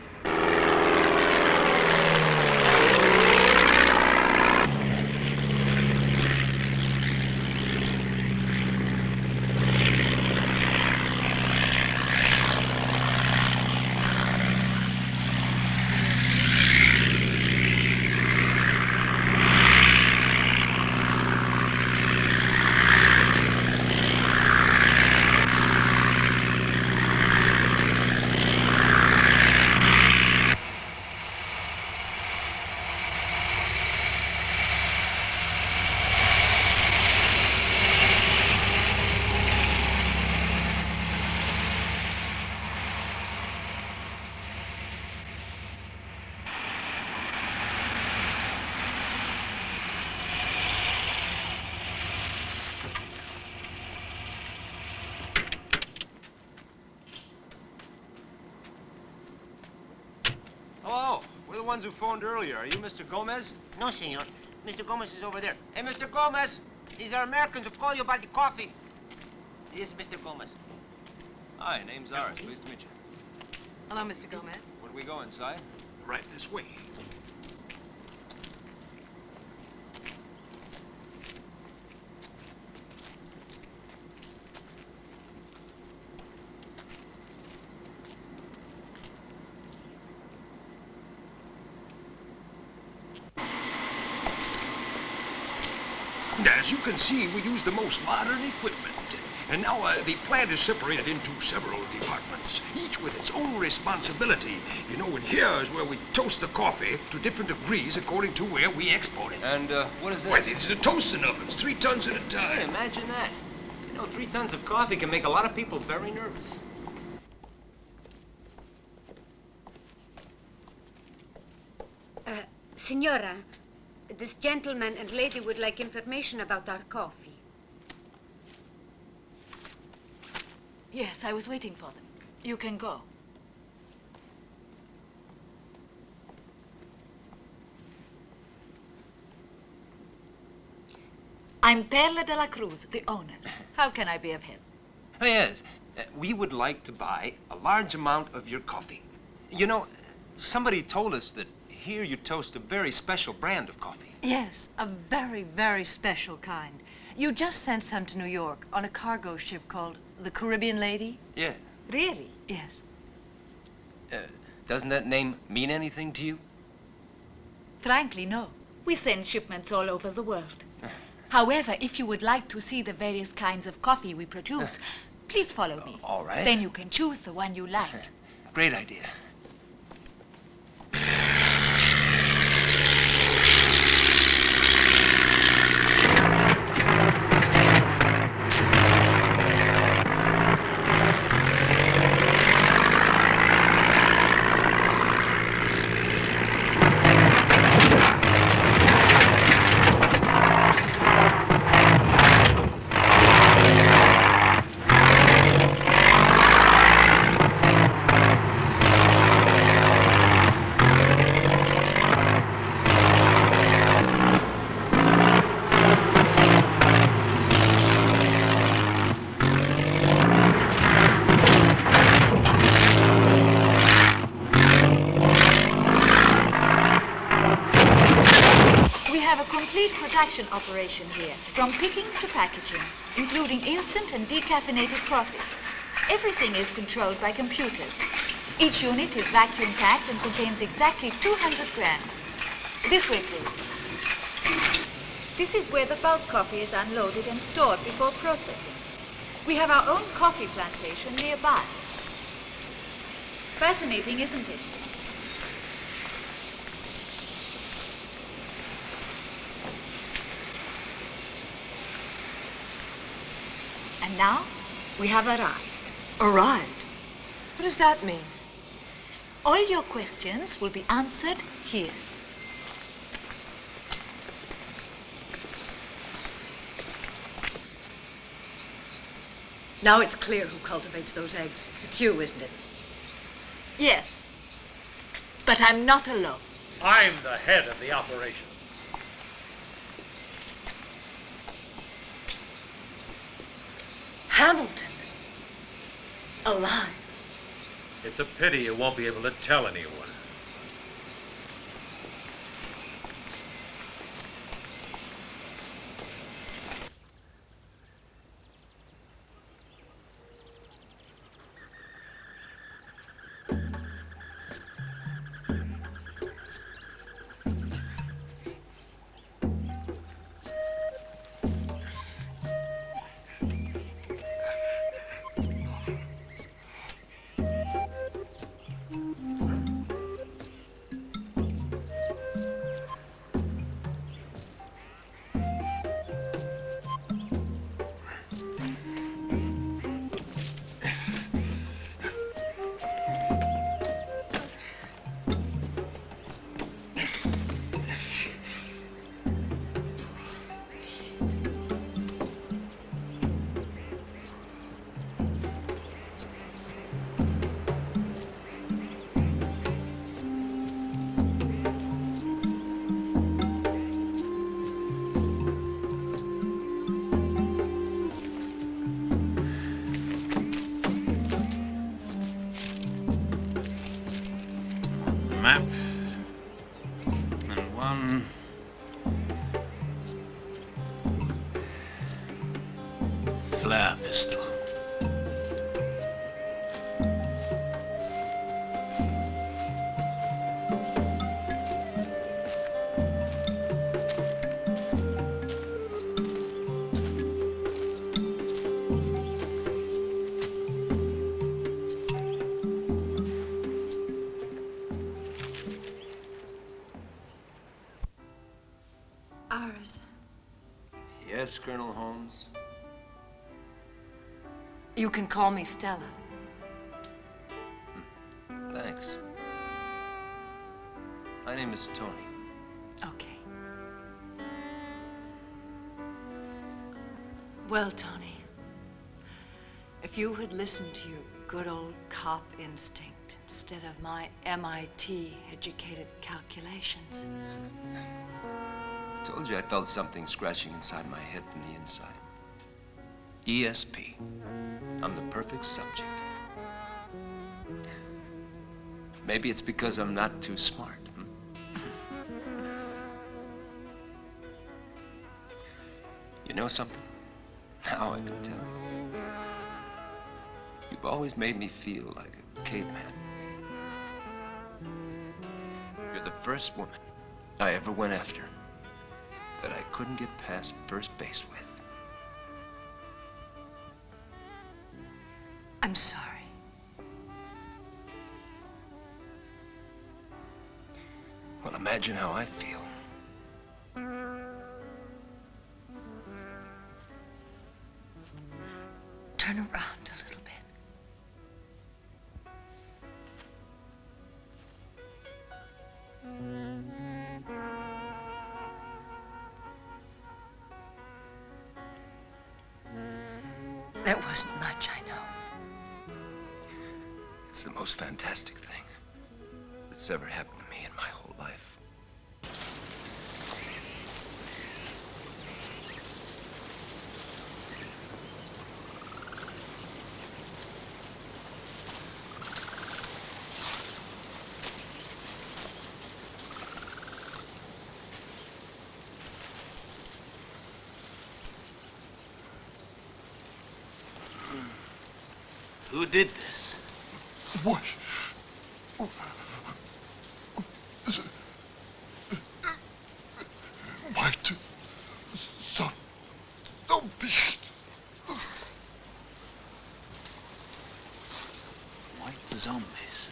ones who phoned earlier. Are you Mr. Gomez?
No, senor. Mr. Gomez is over there. Hey, Mr. Gomez! These are Americans who call you about the coffee. This is Mr. Gomez.
Hi, name's Aris. Pleased to meet you.
Hello, Mr. Gomez.
Where do we go, inside?
Right this way.
As you can see, we use the most modern equipment. And now the plant is separated into several departments, each with its own responsibility. You know, and here is where we toast the coffee to different degrees according to where we export it.
And what is this?
Why, these are toasting ovens, 3 tons at a
Hey,
time.
imagine that. You know, 3 tons of coffee can make a lot of people very nervous.
Signora, this gentleman and lady would like information about our coffee.
Yes, I was waiting for them. You can go. I'm Perla de la Cruz, the owner. How can I be of help?
Yes, we would like to buy a large amount of your coffee. You know, somebody told us that here you toast a very special brand of coffee.
Yes, a very, very special kind. You just sent some to New York on a cargo ship called the Caribbean Lady?
Yeah.
Really? Yes.
Doesn't that name mean anything to you?
Frankly, no. We send shipments all over the world. However, if you would like to see the various kinds of coffee we produce, please follow me.
All right.
Then you can choose the one you like.
Great idea.
Production operation here, from picking to packaging, including instant and decaffeinated coffee. Everything is controlled by computers. Each unit is vacuum packed and contains exactly 200 grams. This way, please. This is where the bulk coffee is unloaded and stored before processing. We have our own coffee plantation nearby. Fascinating, isn't it? And now, we have arrived.
Arrived? What does that mean?
All your questions will be answered here.
Now it's clear who cultivates those eggs. It's you, isn't it?
Yes. But I'm not alone.
I'm the head of the operation.
Hamilton. Alive.
It's a pity you won't be able to tell anyone.
flare pistol.
Ours.
Yes, Colonel Holmes?
You can call me Stella.
Thanks. My name is Tony.
Okay. Well, Tony, if you had listened to your good old cop instinct instead of my MIT-educated calculations.
I told you I felt something scratching inside my head from the inside. ESP. I'm the perfect subject. Maybe it's because I'm not too smart. You know something? Now I can tell you. You've always made me feel like a caveman. You're the first woman I ever went after that I couldn't get past first base with.
I'm sorry.
Well, imagine how I feel.
Turn around a little bit. That wasn't much, I know.
It's the most fantastic thing that's ever happened to me in my whole life.
Who did this?
What? White zombies.
White zombies.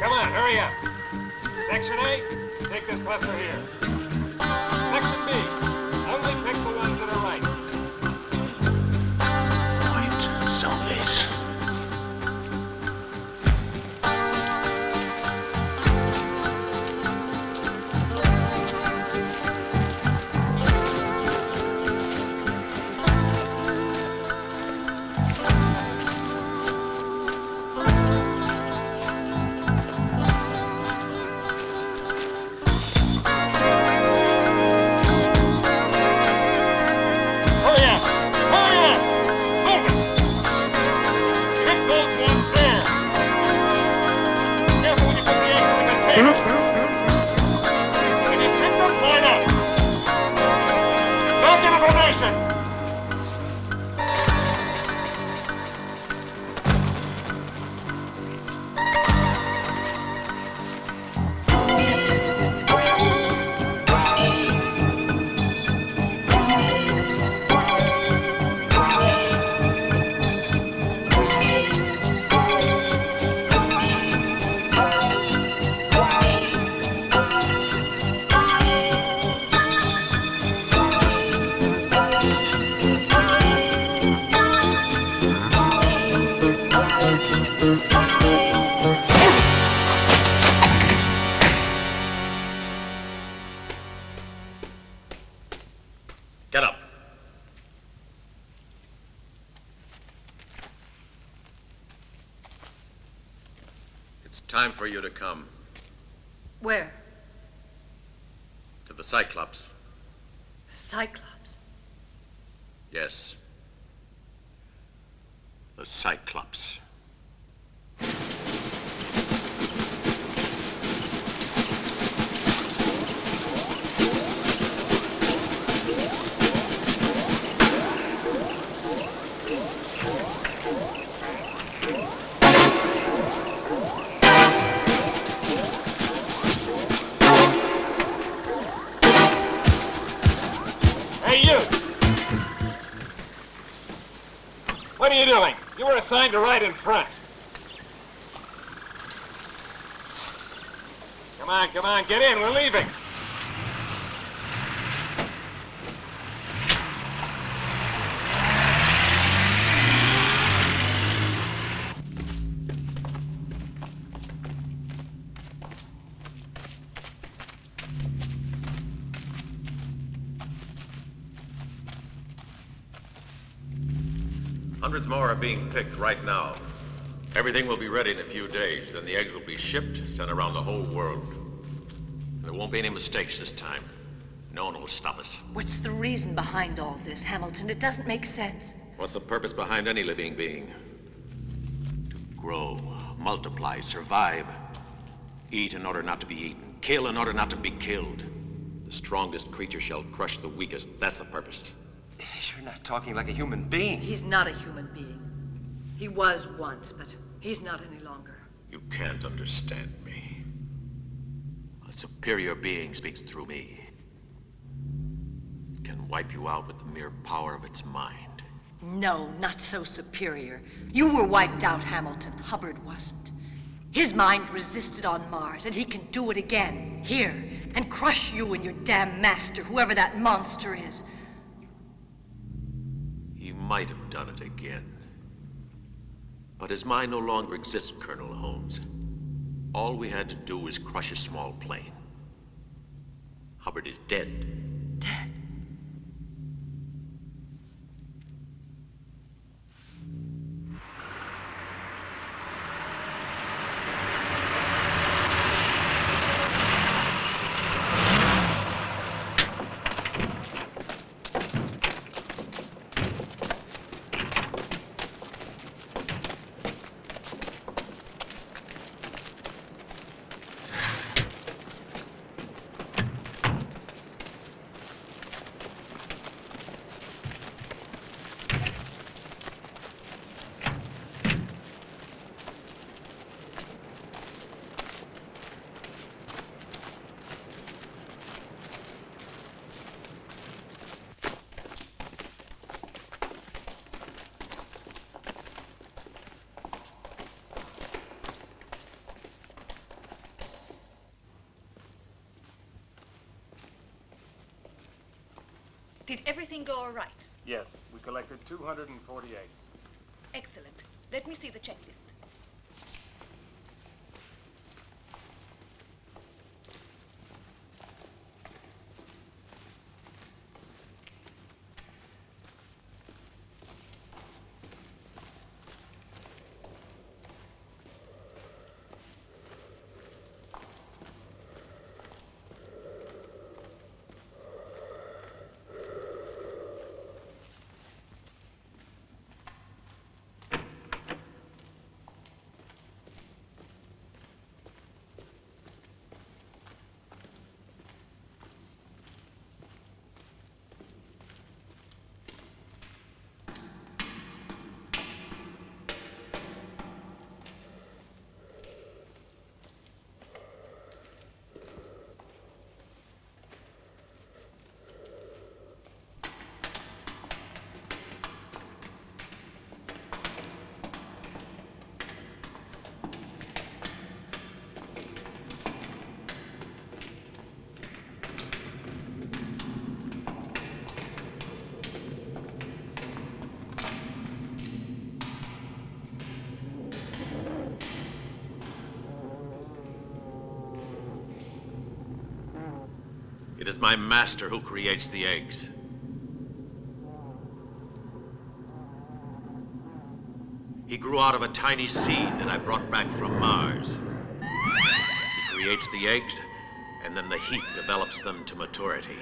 Come on, hurry up. Section A, take this cluster here. Section B, only pick the ones that are right.
White zombies.
Line up. Back into formation.
Get up. It's time for you to come
Where?
to the Cyclops.
Cyclops.
Yes. The Cyclops.
Hey, you! What are you doing? You were assigned to ride in front. Come on, get in. We're leaving.
Hundreds more are being picked right now. Everything will be ready in a few days. Then the eggs will be shipped, sent around the whole world. There won't be any mistakes this time. No one will stop us.
What's the reason behind all this, Hamilton? It doesn't make sense.
What's the purpose behind any living being? To grow, multiply, survive. Eat in order not to be eaten. Kill in order not to be killed. The strongest creature shall crush the weakest. That's the purpose.
You're not talking like a human being.
He's not a human being. He was once, but he's not any longer.
You can't understand me. A superior being speaks through me. It can wipe you out with the mere power of its mind.
No, not so superior. You were wiped out, Hamilton. Hubbard wasn't. His mind resisted on Mars, and he can do it again, here, and crush you and your damn master, whoever that monster is.
He might have done it again. But his mind no longer exists, Colonel Holmes. All we had to do was crush a small plane. Hubbard is dead.
Dead?
Did everything go all right?
Yes, we collected 240 eggs.
Excellent. Let me see the checklist.
It is my master who creates the eggs. He grew out of a tiny seed that I brought back from Mars. He creates the eggs, and then the heat develops them to maturity.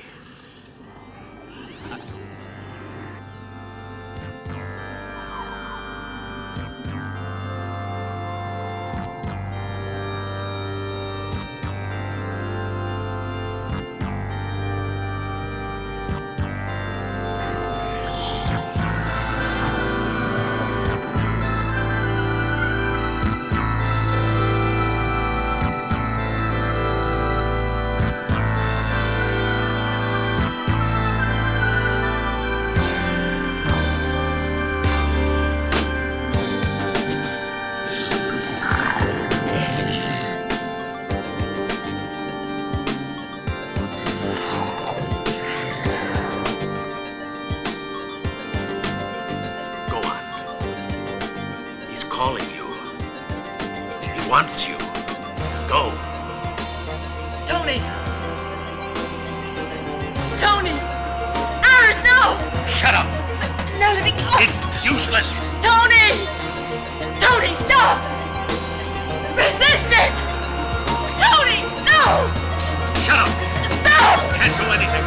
Calling you. He wants you. Go.
Tony! Tony! Iris, no!
Shut up!
No, let me go!
It's useless!
Tony! Tony, stop! Resist it! Tony, no!
Shut up!
Stop!
Can't do anything.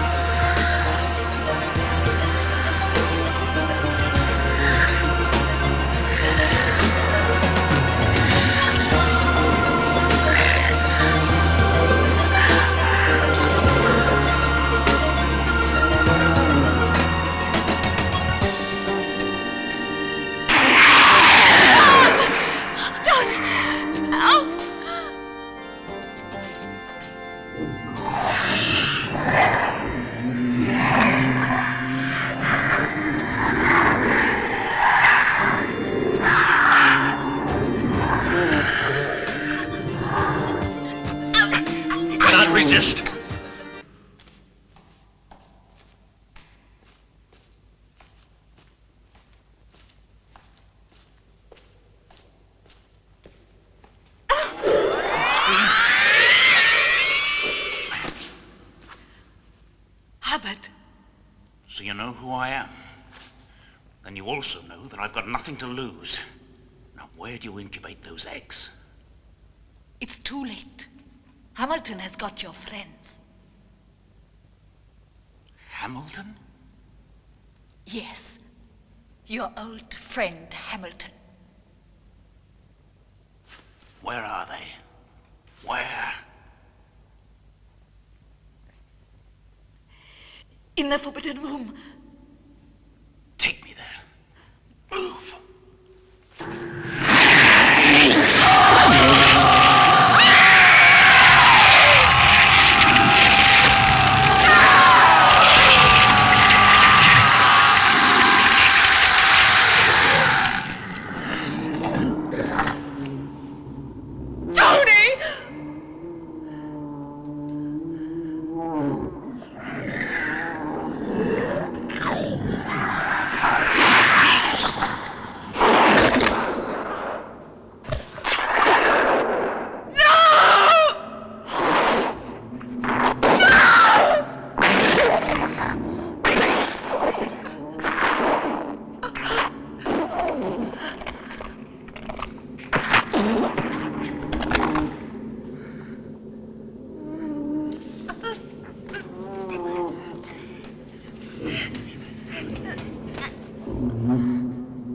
Resist.
Hubbard.
So you know who I am. Then you also know that I've got nothing to lose. Now, where do you incubate those eggs?
It's too late. Hamilton has got your friends.
Hamilton?
Yes. Your old friend, Hamilton.
Where are they? Where?
In the forbidden room.
Take me there. Move.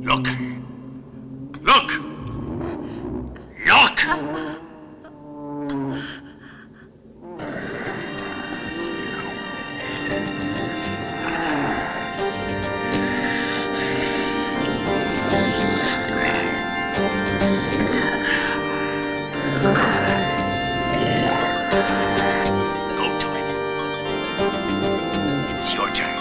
Look! Look! Look! Go to it. It's your turn.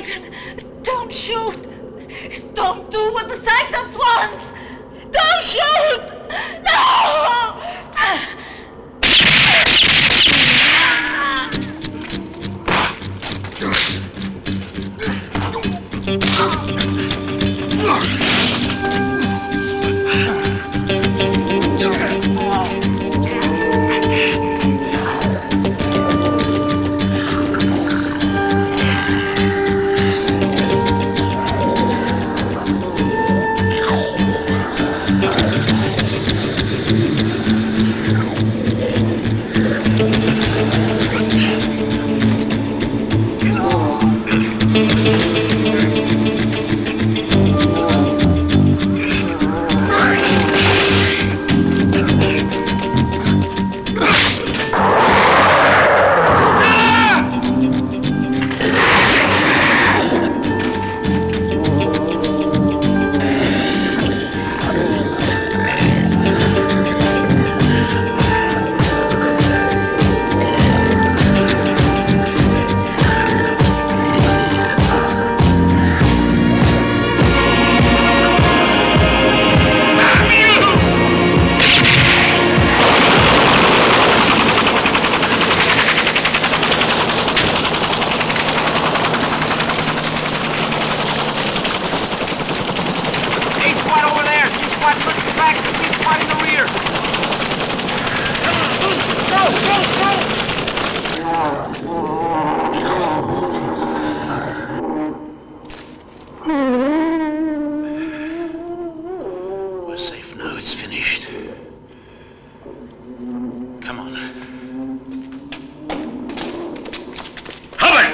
Captain, don't shoot. Don't do what the Cyclops wants. Don't shoot. No!
We're safe now. It's finished. Come on. Hubbard!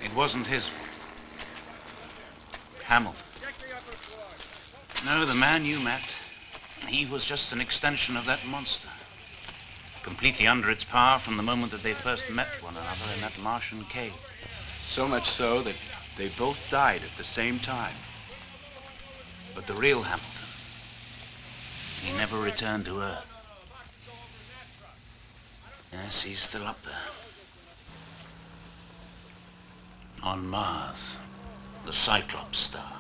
It wasn't his fault. Hamilton. No, the man you met, he was just an extension of that monster. Completely under its power from the moment that they first met one another in that Martian cave.
So much so that they both died at the same time.
But the real Hamilton, he never returned to Earth. Yes, he's still up there. On Mars, the Cyclops star.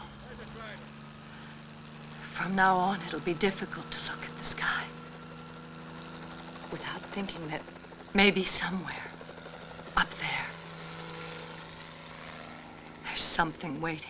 From now on, it'll be difficult to look at the sky without thinking that maybe somewhere up there, there's something waiting.